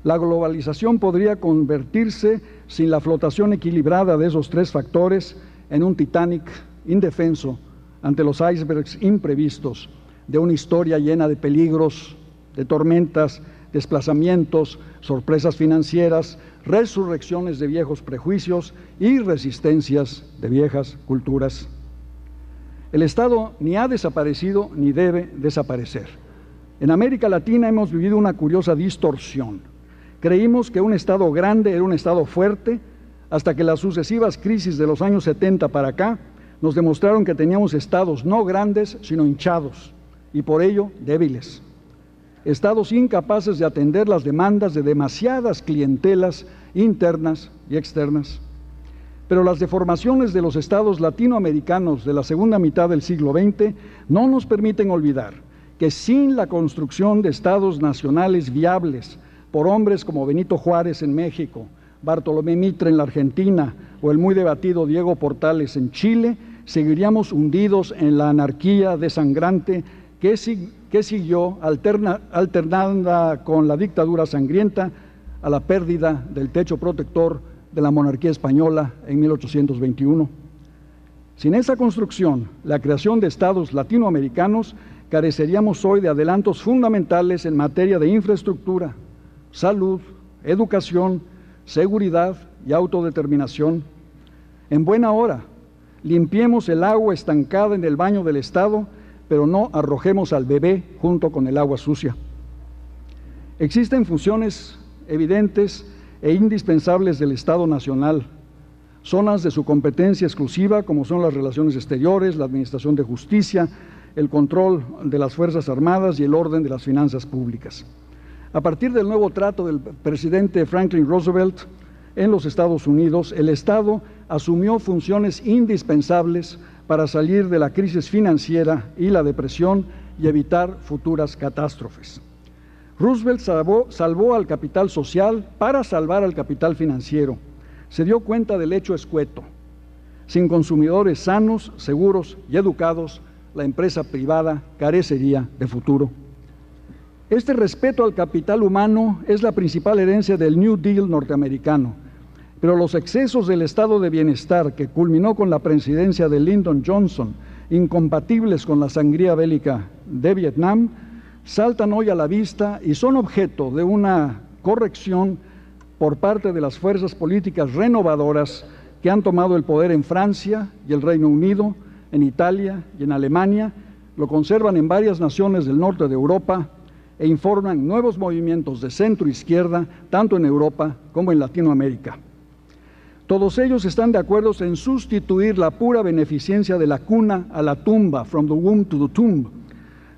La globalización podría convertirse, sin la flotación equilibrada de esos tres factores, en un Titanic indefenso ante los icebergs imprevistos de una historia llena de peligros, de tormentas, desplazamientos, sorpresas financieras, resurrecciones de viejos prejuicios y resistencias de viejas culturas. El Estado ni ha desaparecido ni debe desaparecer. En América Latina hemos vivido una curiosa distorsión. Creímos que un Estado grande era un Estado fuerte, hasta que las sucesivas crisis de los años 70 para acá nos demostraron que teníamos Estados no grandes, sino hinchados, y por ello débiles. Estados incapaces de atender las demandas de demasiadas clientelas internas y externas. pero las deformaciones de los estados latinoamericanos de la segunda mitad del siglo XX no nos permiten olvidar que sin la construcción de estados nacionales viables por hombres como Benito Juárez en México, Bartolomé Mitre en la Argentina o el muy debatido Diego Portales en Chile, seguiríamos hundidos en la anarquía desangrante que siguió alternada con la dictadura sangrienta a la pérdida del techo protector de la monarquía española en 1821. Sin esa construcción, la creación de estados latinoamericanos, careceríamos hoy de adelantos fundamentales en materia de infraestructura, salud, educación, seguridad y autodeterminación. En buena hora, limpiemos el agua estancada en el baño del Estado, pero no arrojemos al bebé junto con el agua sucia. Existen funciones evidentes e indispensables del Estado Nacional, zonas de su competencia exclusiva como son las relaciones exteriores, la administración de justicia, el control de las Fuerzas Armadas y el orden de las finanzas públicas. A partir del nuevo trato del presidente Franklin Roosevelt en los Estados Unidos, el Estado asumió funciones indispensables para salir de la crisis financiera y la depresión y evitar futuras catástrofes. Roosevelt salvó al capital social para salvar al capital financiero. Se dio cuenta del hecho escueto. Sin consumidores sanos, seguros y educados, la empresa privada carecería de futuro. Este respeto al capital humano es la principal herencia del New Deal norteamericano, pero los excesos del estado de bienestar que culminó con la presidencia de Lyndon Johnson, incompatibles con la sangría bélica de Vietnam, saltan hoy a la vista y son objeto de una corrección por parte de las fuerzas políticas renovadoras que han tomado el poder en Francia y el Reino Unido, en Italia y en Alemania, lo conservan en varias naciones del norte de Europa e informan nuevos movimientos de centro-izquierda, tanto en Europa como en Latinoamérica. Todos ellos están de acuerdo en sustituir la pura beneficencia de la cuna a la tumba, from the womb to the tomb,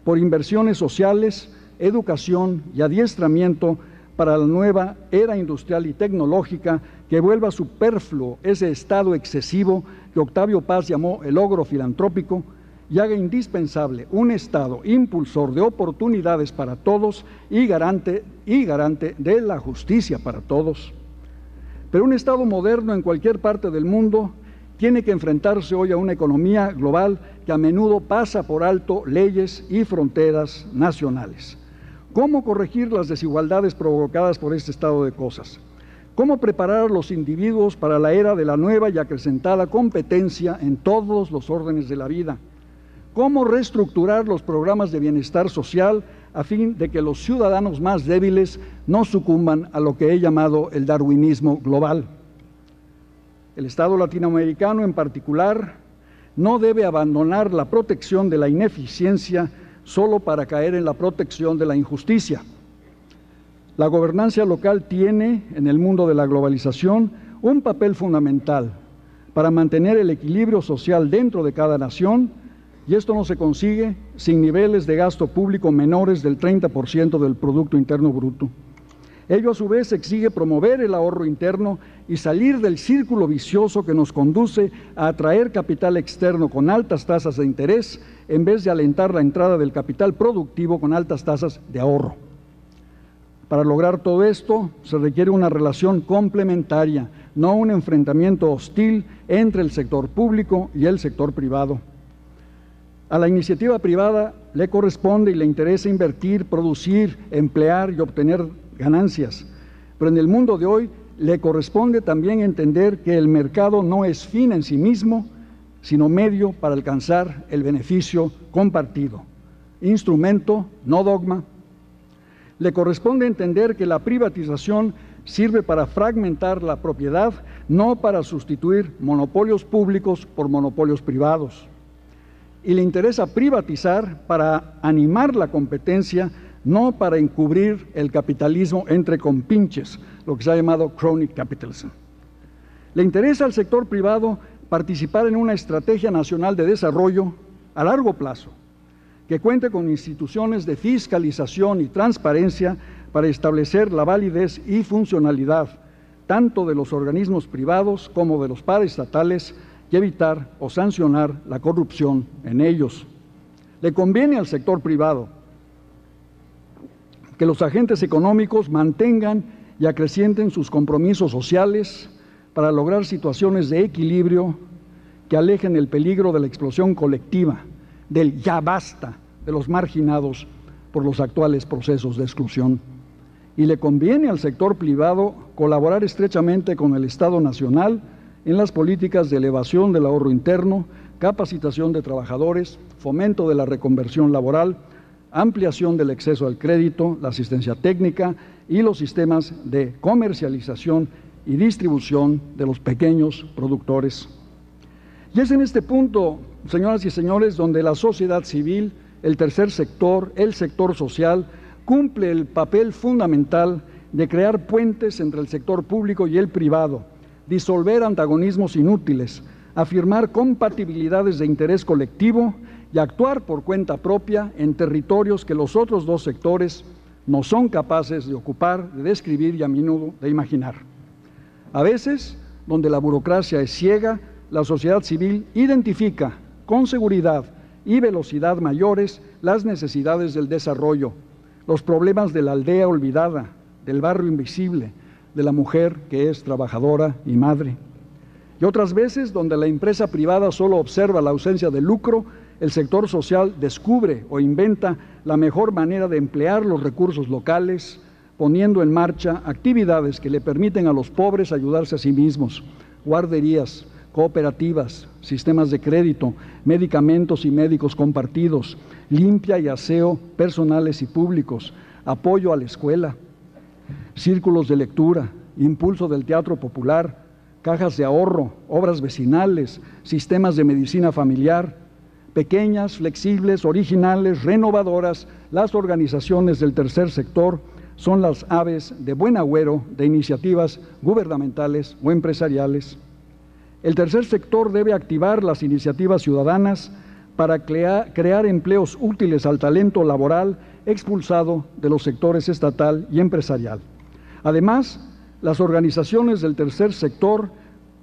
por inversiones sociales, educación y adiestramiento para la nueva era industrial y tecnológica que vuelva superfluo ese estado excesivo que Octavio Paz llamó el ogro filantrópico y haga indispensable un Estado impulsor de oportunidades para todos y garante de la justicia para todos. Pero un Estado moderno en cualquier parte del mundo tiene que enfrentarse hoy a una economía global que a menudo pasa por alto leyes y fronteras nacionales. ¿Cómo corregir las desigualdades provocadas por este estado de cosas? ¿Cómo preparar a los individuos para la era de la nueva y acrecentada competencia en todos los órdenes de la vida? ¿Cómo reestructurar los programas de bienestar social a fin de que los ciudadanos más débiles no sucumban a lo que he llamado el darwinismo global? El Estado latinoamericano en particular no debe abandonar la protección de la ineficiencia solo para caer en la protección de la injusticia. La gobernanza local tiene, en el mundo de la globalización, un papel fundamental para mantener el equilibrio social dentro de cada nación, y esto no se consigue sin niveles de gasto público menores del 30% del Producto Interno Bruto. Ello a su vez exige promover el ahorro interno y salir del círculo vicioso que nos conduce a atraer capital externo con altas tasas de interés en vez de alentar la entrada del capital productivo con altas tasas de ahorro. Para lograr todo esto se requiere una relación complementaria, no un enfrentamiento hostil entre el sector público y el sector privado. A la iniciativa privada le corresponde y le interesa invertir, producir, emplear y obtener ganancias, pero en el mundo de hoy le corresponde también entender que el mercado no es fin en sí mismo, sino medio para alcanzar el beneficio compartido. Instrumento, no dogma. Le corresponde entender que la privatización sirve para fragmentar la propiedad, no para sustituir monopolios públicos por monopolios privados. Y le interesa privatizar para animar la competencia, no para encubrir el capitalismo entre compinches, lo que se ha llamado crony capitalism. Le interesa al sector privado participar en una estrategia nacional de desarrollo a largo plazo, que cuente con instituciones de fiscalización y transparencia para establecer la validez y funcionalidad, tanto de los organismos privados como de los paraestatales, y evitar o sancionar la corrupción en ellos. Le conviene al sector privado que los agentes económicos mantengan y acrecienten sus compromisos sociales para lograr situaciones de equilibrio que alejen el peligro de la explosión colectiva, del ya basta de los marginados por los actuales procesos de exclusión. Y le conviene al sector privado colaborar estrechamente con el Estado Nacional en las políticas de elevación del ahorro interno, capacitación de trabajadores, fomento de la reconversión laboral, ampliación del acceso al crédito, la asistencia técnica y los sistemas de comercialización y distribución de los pequeños productores. Y es en este punto, señoras y señores, donde la sociedad civil, el tercer sector, el sector social, cumple el papel fundamental de crear puentes entre el sector público y el privado, disolver antagonismos inútiles, afirmar compatibilidades de interés colectivo y actuar por cuenta propia en territorios que los otros dos sectores no son capaces de ocupar, de describir y a menudo de imaginar. A veces, donde la burocracia es ciega, la sociedad civil identifica con seguridad y velocidad mayores las necesidades del desarrollo, los problemas de la aldea olvidada, del barrio invisible, de la mujer que es trabajadora y madre. Y otras veces, donde la empresa privada solo observa la ausencia de lucro, el sector social descubre o inventa la mejor manera de emplear los recursos locales, poniendo en marcha actividades que le permiten a los pobres ayudarse a sí mismos, guarderías, cooperativas, sistemas de crédito, medicamentos y médicos compartidos, limpia y aseo personales y públicos, apoyo a la escuela, círculos de lectura, impulso del teatro popular, cajas de ahorro, obras vecinales, sistemas de medicina familiar, pequeñas, flexibles, originales, renovadoras. Las organizaciones del tercer sector son las aves de buen agüero de iniciativas gubernamentales o empresariales. El tercer sector debe activar las iniciativas ciudadanas para crear empleos útiles al talento laboral expulsado de los sectores estatal y empresarial. Además, las organizaciones del tercer sector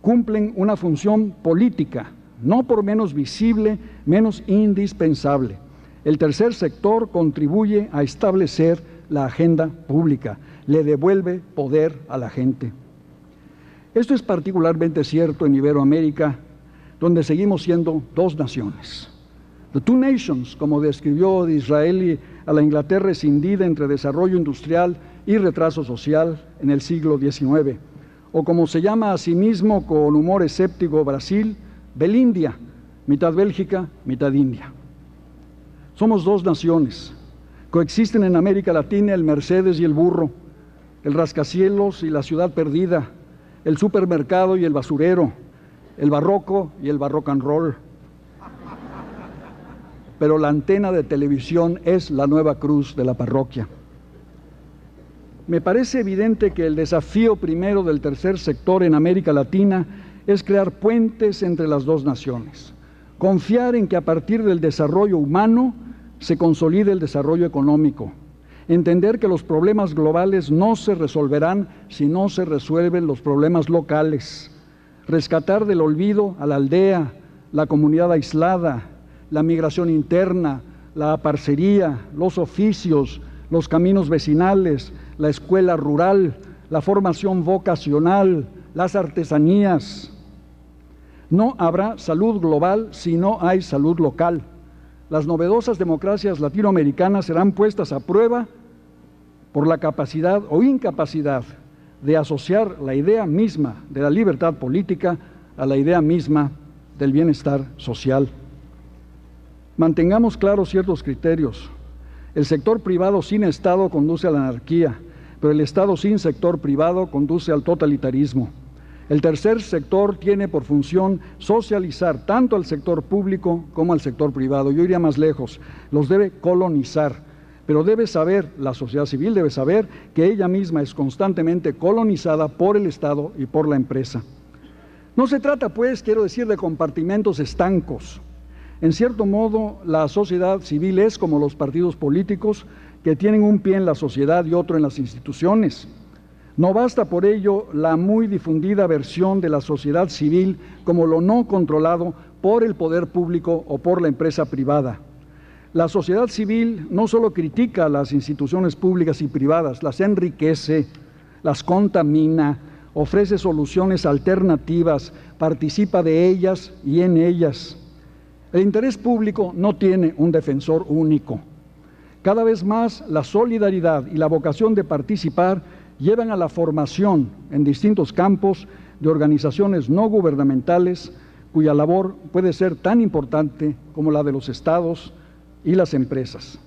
cumplen una función política, no por menos visible, menos indispensable. El tercer sector contribuye a establecer la agenda pública, le devuelve poder a la gente. Esto es particularmente cierto en Iberoamérica, donde seguimos siendo dos naciones. The two nations, como describió Disraeli a la Inglaterra escindida entre desarrollo industrial y retraso social en el siglo XIX, o como se llama a sí mismo con humor escéptico Brasil, Belindia, mitad Bélgica, mitad India. Somos dos naciones. Coexisten en América Latina el Mercedes y el burro, el rascacielos y la ciudad perdida, el supermercado y el basurero, el barroco y el rock and roll. Pero la antena de televisión es la nueva cruz de la parroquia. Me parece evidente que el desafío primero del tercer sector en América Latina es crear puentes entre las dos naciones, confiar en que a partir del desarrollo humano se consolide el desarrollo económico, entender que los problemas globales no se resolverán si no se resuelven los problemas locales, rescatar del olvido a la aldea, la comunidad aislada, la migración interna, la parcería, los oficios, los caminos vecinales, la escuela rural, la formación vocacional, las artesanías. No habrá salud global si no hay salud local. Las novedosas democracias latinoamericanas serán puestas a prueba por la capacidad o incapacidad de asociar la idea misma de la libertad política a la idea misma del bienestar social. Mantengamos claros ciertos criterios. El sector privado sin Estado conduce a la anarquía, pero el Estado sin sector privado conduce al totalitarismo. El tercer sector tiene por función socializar tanto al sector público como al sector privado. Yo iría más lejos, los debe colonizar, pero debe saber, la sociedad civil debe saber que ella misma es constantemente colonizada por el Estado y por la empresa. No se trata, pues, quiero decir, de compartimentos estancos. En cierto modo, la sociedad civil es como los partidos políticos que tienen un pie en la sociedad y otro en las instituciones. No basta por ello la muy difundida versión de la sociedad civil como lo no controlado por el poder público o por la empresa privada. La sociedad civil no solo critica a las instituciones públicas y privadas, las enriquece, las contamina, ofrece soluciones alternativas, participa de ellas y en ellas. El interés público no tiene un defensor único. Cada vez más la solidaridad y la vocación de participar llevan a la formación en distintos campos de organizaciones no gubernamentales cuya labor puede ser tan importante como la de los estados y las empresas.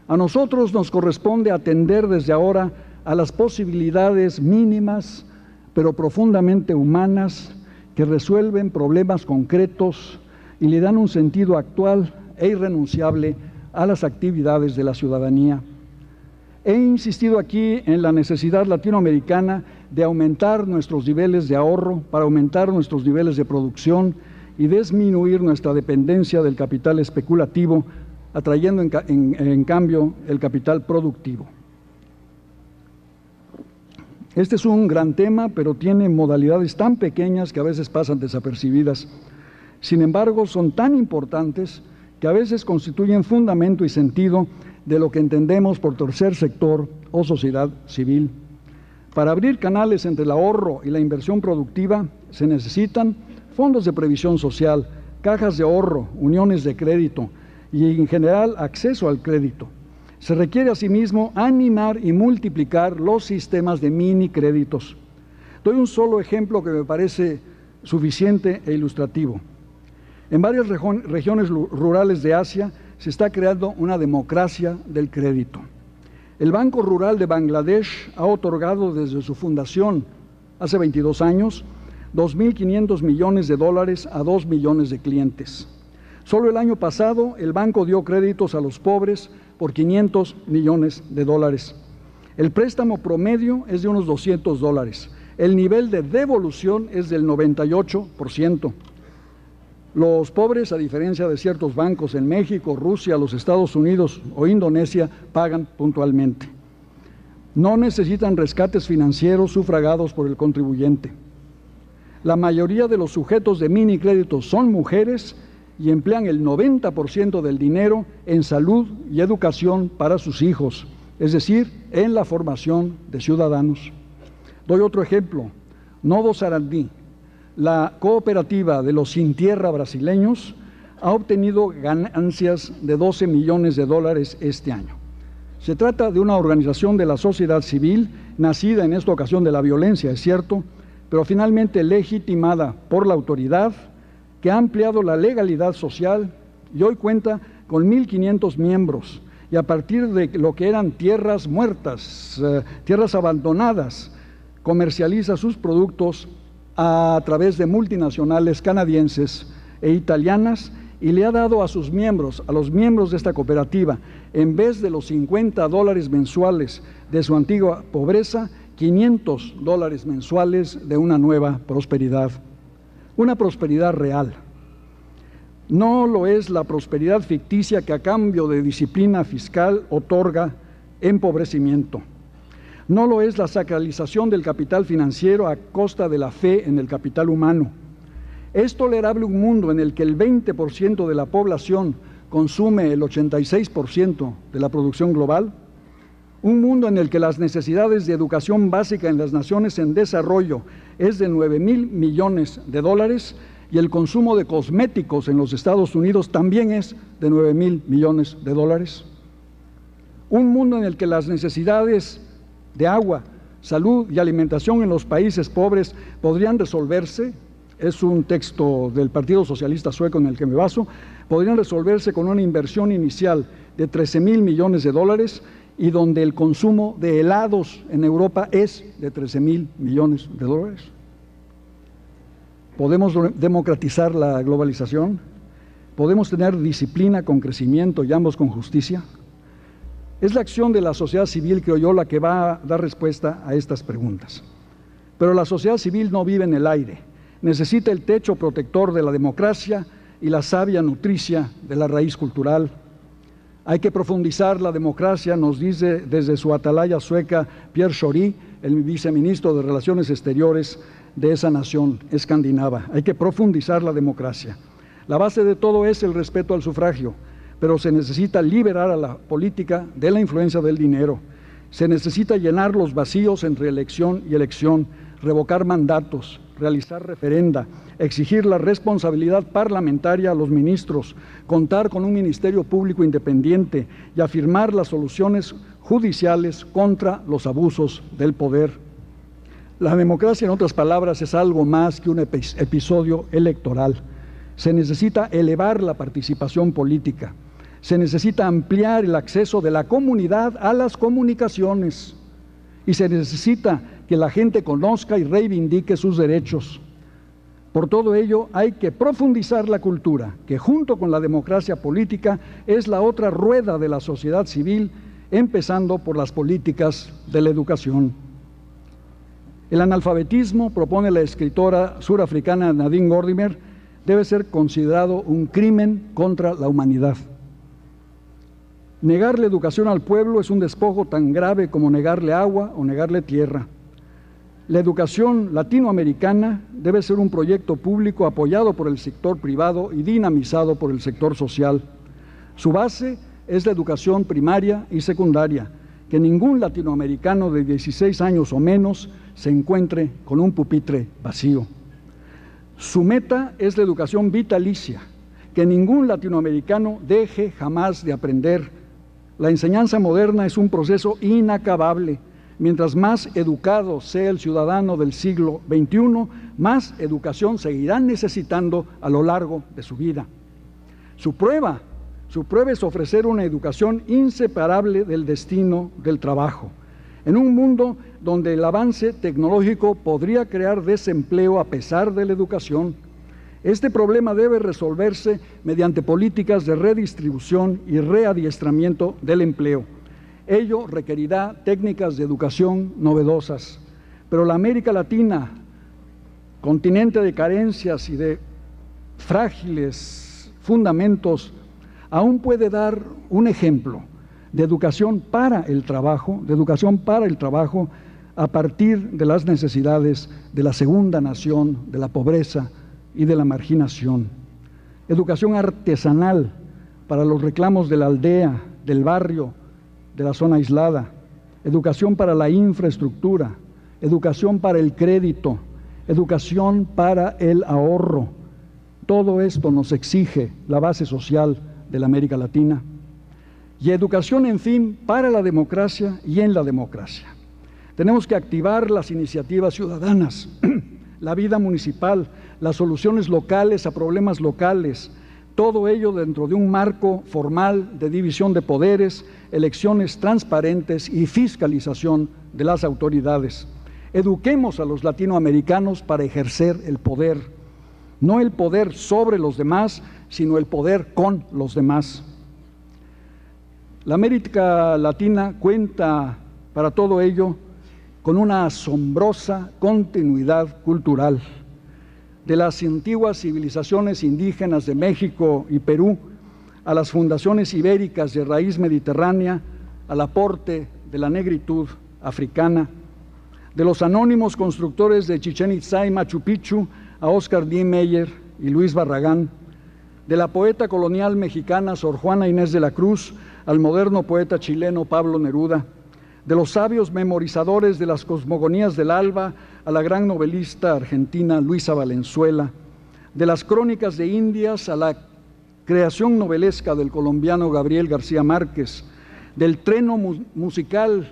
A nosotros nos corresponde atender desde ahora a las posibilidades mínimas pero profundamente humanas que resuelven problemas concretos y le dan un sentido actual e irrenunciable a las actividades de la ciudadanía. He insistido aquí en la necesidad latinoamericana de aumentar nuestros niveles de ahorro para aumentar nuestros niveles de producción y disminuir nuestra dependencia del capital especulativo, atrayendo en cambio el capital productivo. Este es un gran tema, pero tiene modalidades tan pequeñas que a veces pasan desapercibidas. Sin embargo, son tan importantes que a veces constituyen fundamento y sentido de lo que entendemos por tercer sector o sociedad civil. Para abrir canales entre el ahorro y la inversión productiva se necesitan fondos de previsión social, cajas de ahorro, uniones de crédito y en general acceso al crédito. Se requiere asimismo animar y multiplicar los sistemas de mini créditos. Doy un solo ejemplo que me parece suficiente e ilustrativo. En varias regiones rurales de Asia se está creando una democracia del crédito. El Banco Rural de Bangladesh ha otorgado desde su fundación, hace 22 años, 2.500 millones de dólares a 2 millones de clientes. Solo el año pasado el banco dio créditos a los pobres por 500 millones de dólares. El préstamo promedio es de unos $200. El nivel de devolución es del 98%. Los pobres, a diferencia de ciertos bancos en México, Rusia, los Estados Unidos o Indonesia, pagan puntualmente. No necesitan rescates financieros sufragados por el contribuyente. La mayoría de los sujetos de mini créditos son mujeres y emplean el 90% del dinero en salud y educación para sus hijos, es decir, en la formación de ciudadanos. Doy otro ejemplo. Novo Sarandí, la cooperativa de los sin tierra brasileños, ha obtenido ganancias de 12 millones de dólares este año. Se trata de una organización de la sociedad civil, nacida en esta ocasión de la violencia, es cierto, pero finalmente legitimada por la autoridad, que ha ampliado la legalidad social y hoy cuenta con 1.500 miembros, y a partir de lo que eran tierras muertas, tierras abandonadas, comercializa sus productos a través de multinacionales canadienses e italianas y le ha dado a sus miembros, a los miembros de esta cooperativa, en vez de los $50 mensuales de su antigua pobreza, $500 mensuales de una nueva prosperidad. Una prosperidad real. No lo es la prosperidad ficticia que a cambio de disciplina fiscal otorga empobrecimiento. No lo es la sacralización del capital financiero a costa de la fe en el capital humano. ¿Es tolerable un mundo en el que el 20% de la población consume el 86% de la producción global? Un mundo en el que las necesidades de educación básica en las naciones en desarrollo es de 9.000 millones de dólares y el consumo de cosméticos en los Estados Unidos también es de 9.000 millones de dólares. Un mundo en el que las necesidades de agua, salud y alimentación en los países pobres podrían resolverse, es un texto del Partido Socialista Sueco en el que me baso, podrían resolverse con una inversión inicial de 13.000 millones de dólares y donde el consumo de helados en Europa es de 13.000 millones de dólares. ¿Podemos democratizar la globalización? ¿Podemos tener disciplina con crecimiento y ambos con justicia? Es la acción de la sociedad civil, creo yo, la que va a dar respuesta a estas preguntas. Pero la sociedad civil no vive en el aire. Necesita el techo protector de la democracia y la savia nutricia de la raíz cultural. Hay que profundizar la democracia, nos dice desde su atalaya sueca Pierre Schori, el viceministro de Relaciones Exteriores de esa nación escandinava. Hay que profundizar la democracia. La base de todo es el respeto al sufragio, pero se necesita liberar a la política de la influencia del dinero. Se necesita llenar los vacíos entre elección y elección, revocar mandatos, realizar referenda, exigir la responsabilidad parlamentaria a los ministros, contar con un ministerio público independiente y afirmar las soluciones judiciales contra los abusos del poder. La democracia, en otras palabras, es algo más que un episodio electoral. Se necesita elevar la participación política. Se necesita ampliar el acceso de la comunidad a las comunicaciones y se necesita que la gente conozca y reivindique sus derechos. Por todo ello, hay que profundizar la cultura, que junto con la democracia política es la otra rueda de la sociedad civil, empezando por las políticas de la educación. El analfabetismo, propone la escritora surafricana Nadine Gordimer, debe ser considerado un crimen contra la humanidad. Negar la educación al pueblo es un despojo tan grave como negarle agua o negarle tierra. La educación latinoamericana debe ser un proyecto público apoyado por el sector privado y dinamizado por el sector social. Su base es la educación primaria y secundaria, que ningún latinoamericano de 16 años o menos se encuentre con un pupitre vacío. Su meta es la educación vitalicia, que ningún latinoamericano deje jamás de aprender. La enseñanza moderna es un proceso inacabable. Mientras más educado sea el ciudadano del siglo XXI, más educación seguirán necesitando a lo largo de su vida. Su prueba es ofrecer una educación inseparable del destino del trabajo. En un mundo donde el avance tecnológico podría crear desempleo a pesar de la educación, este problema debe resolverse mediante políticas de redistribución y readiestramiento del empleo. Ello requerirá técnicas de educación novedosas, pero la América Latina, continente de carencias y de frágiles fundamentos, aún puede dar un ejemplo de educación para el trabajo, a partir de las necesidades de la segunda nación, de la pobreza y de la marginación. Educación artesanal para los reclamos de la aldea, del barrio, de la zona aislada. Educación para la infraestructura, educación para el crédito, educación para el ahorro. Todo esto nos exige la base social de la América Latina. Y educación, en fin, para la democracia y en la democracia. Tenemos que activar las iniciativas ciudadanas, la vida municipal, las soluciones locales a problemas locales, todo ello dentro de un marco formal de división de poderes, elecciones transparentes y fiscalización de las autoridades. Eduquemos a los latinoamericanos para ejercer el poder, no el poder sobre los demás, sino el poder con los demás. La América Latina cuenta para todo ello con una asombrosa continuidad cultural. De las antiguas civilizaciones indígenas de México y Perú a las fundaciones ibéricas de raíz mediterránea, al aporte de la negritud africana, de los anónimos constructores de Chichén Itzá y Machu Picchu a Oscar Niemeyer y Luis Barragán, de la poeta colonial mexicana Sor Juana Inés de la Cruz al moderno poeta chileno Pablo Neruda, de los sabios memorizadores de las cosmogonías del alba a la gran novelista argentina Luisa Valenzuela, de las crónicas de Indias a la creación novelesca del colombiano Gabriel García Márquez, del treno musical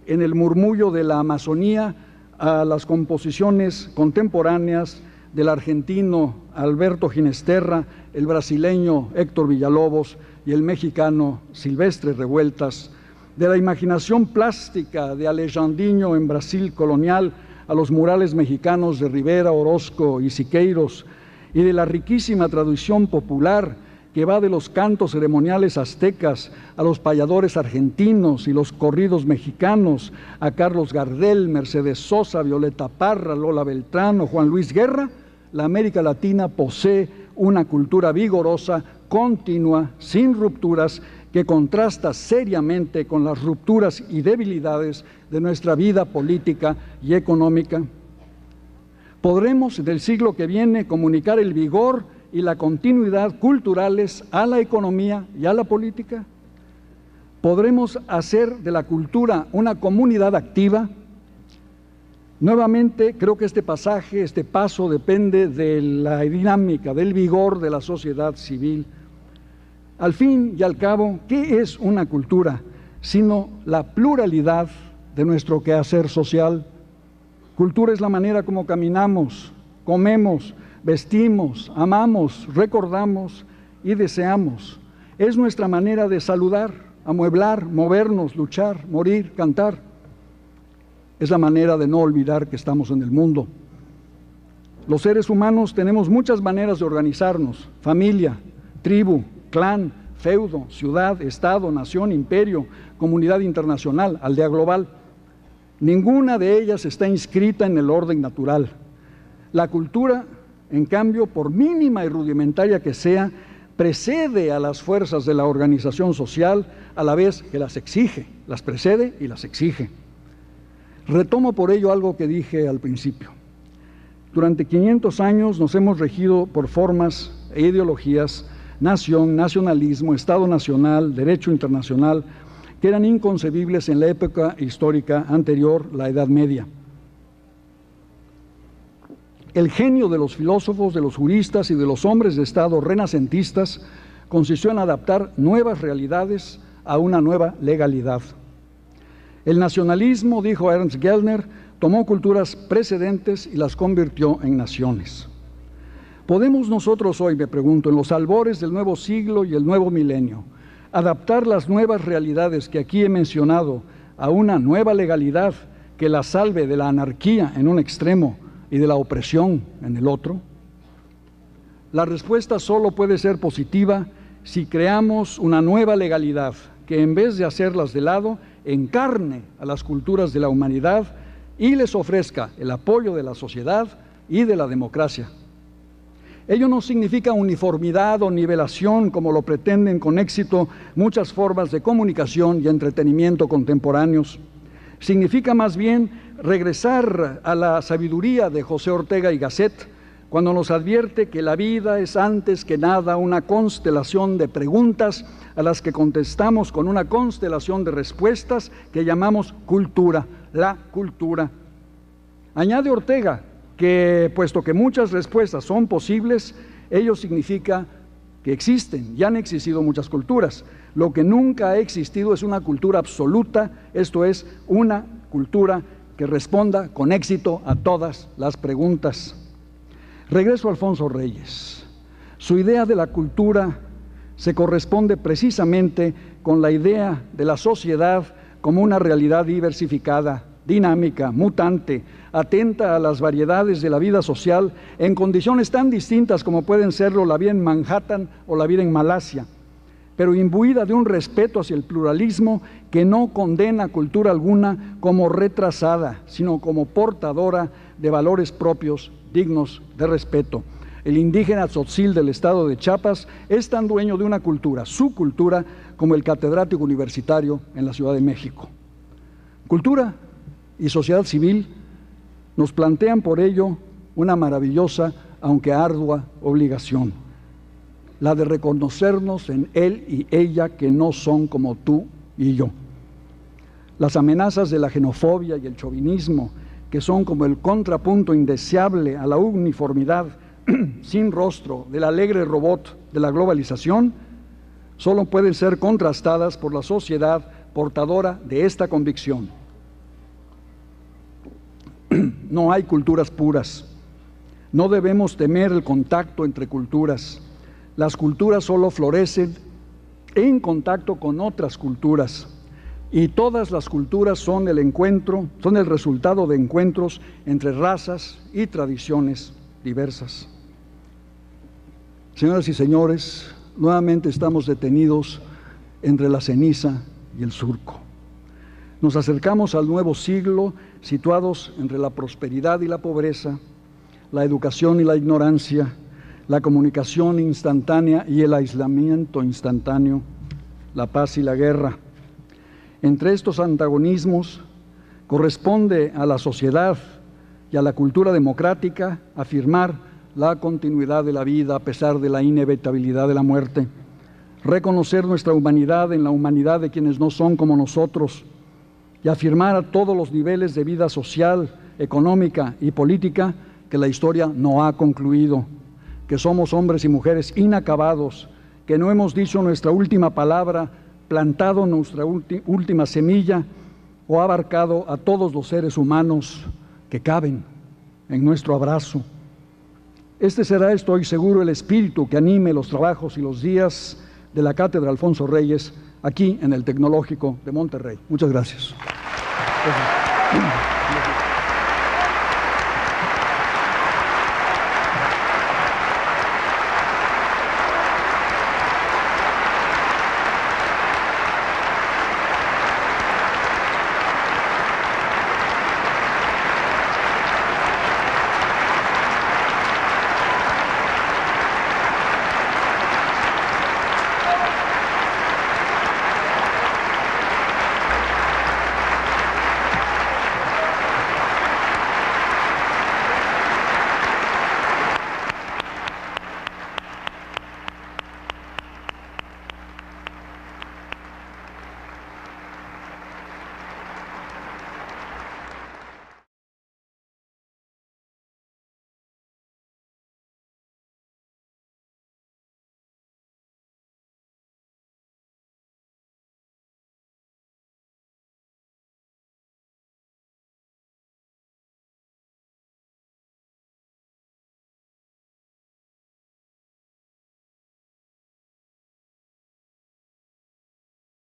en el murmullo de la Amazonía a las composiciones contemporáneas del argentino Alberto Ginesterra, el brasileño Héctor Villalobos y el mexicano Silvestre Revueltas, de la imaginación plástica de Alejandrinho en Brasil colonial a los murales mexicanos de Rivera, Orozco y Siqueiros, y de la riquísima tradición popular que va de los cantos ceremoniales aztecas a los payadores argentinos y los corridos mexicanos, a Carlos Gardel, Mercedes Sosa, Violeta Parra, Lola Beltrán o Juan Luis Guerra, la América Latina posee una cultura vigorosa, continua, sin rupturas, que contrasta seriamente con las rupturas y debilidades de nuestra vida política y económica. ¿Podremos en el siglo que viene comunicar el vigor y la continuidad culturales a la economía y a la política? ¿Podremos hacer de la cultura una comunidad activa? Nuevamente, creo que este pasaje, este paso depende de la dinámica, del vigor de la sociedad civil. Al fin y al cabo, ¿qué es una cultura? Sino la pluralidad de nuestro quehacer social. Cultura es la manera como caminamos, comemos, vestimos, amamos, recordamos y deseamos. Es nuestra manera de saludar, amueblar, movernos, luchar, morir, cantar. Es la manera de no olvidar que estamos en el mundo. Los seres humanos tenemos muchas maneras de organizarnos: familia, tribu, clan, feudo, ciudad, estado, nación, imperio, comunidad internacional, aldea global. Ninguna de ellas está inscrita en el orden natural. La cultura, en cambio, por mínima y rudimentaria que sea, precede a las fuerzas de la organización social a la vez que las exige, las precede y las exige. Retomo por ello algo que dije al principio. Durante 500 años nos hemos regido por formas e ideologías, nación, nacionalismo, Estado nacional, derecho internacional, que eran inconcebibles en la época histórica anterior, la Edad Media. El genio de los filósofos, de los juristas y de los hombres de Estado renacentistas consistió en adaptar nuevas realidades a una nueva legalidad. El nacionalismo, dijo Ernst Gellner, tomó culturas precedentes y las convirtió en naciones. ¿Podemos nosotros hoy, me pregunto, en los albores del nuevo siglo y el nuevo milenio, adaptar las nuevas realidades que aquí he mencionado a una nueva legalidad que la salve de la anarquía en un extremo y de la opresión en el otro? La respuesta solo puede ser positiva si creamos una nueva legalidad que, en vez de hacerlas de lado, encarne a las culturas de la humanidad y les ofrezca el apoyo de la sociedad y de la democracia. Ello no significa uniformidad o nivelación, como lo pretenden con éxito muchas formas de comunicación y entretenimiento contemporáneos. Significa más bien regresar a la sabiduría de José Ortega y Gasset, cuando nos advierte que la vida es antes que nada una constelación de preguntas a las que contestamos con una constelación de respuestas que llamamos cultura, la cultura. Añade Ortega que, puesto que muchas respuestas son posibles, ello significa que existen y han existido muchas culturas. Lo que nunca ha existido es una cultura absoluta, esto es, una cultura que responda con éxito a todas las preguntas. Regreso a Alfonso Reyes. Su idea de la cultura se corresponde precisamente con la idea de la sociedad como una realidad diversificada, dinámica, mutante, atenta a las variedades de la vida social en condiciones tan distintas como pueden serlo la vida en Manhattan o la vida en Malasia, pero imbuida de un respeto hacia el pluralismo que no condena cultura alguna como retrasada, sino como portadora de valores propios dignos de respeto. El indígena tzotzil del estado de Chiapas es tan dueño de una cultura, su cultura, como el catedrático universitario en la Ciudad de México. Cultura y sociedad civil nos plantean por ello una maravillosa, aunque ardua, obligación, la de reconocernos en él y ella que no son como tú y yo. Las amenazas de la xenofobia y el chauvinismo, que son como el contrapunto indeseable a la uniformidad sin rostro del alegre robot de la globalización, solo pueden ser contrastadas por la sociedad portadora de esta convicción. No hay culturas puras. No debemos temer el contacto entre culturas. Las culturas solo florecen en contacto con otras culturas. Y todas las culturas son el resultado de encuentros entre razas y tradiciones diversas. Señoras y señores, nuevamente estamos detenidos entre la ceniza y el surco. Nos acercamos al nuevo siglo, situados entre la prosperidad y la pobreza, la educación y la ignorancia, la comunicación instantánea y el aislamiento instantáneo. la paz y la guerra. Entre estos antagonismos corresponde a la sociedad y a la cultura democrática afirmar la continuidad de la vida a pesar de la inevitabilidad de la muerte, reconocer nuestra humanidad en la humanidad de quienes no son como nosotros y afirmar a todos los niveles de vida social, económica y política que la historia no ha concluido, que somos hombres y mujeres inacabados, que no hemos dicho nuestra última palabra, plantado nuestra última semilla o abarcado a todos los seres humanos que caben en nuestro abrazo. Este será, estoy seguro, el espíritu que anime los trabajos y los días de la Cátedra Alfonso Reyes aquí en el Tecnológico de Monterrey. Muchas gracias.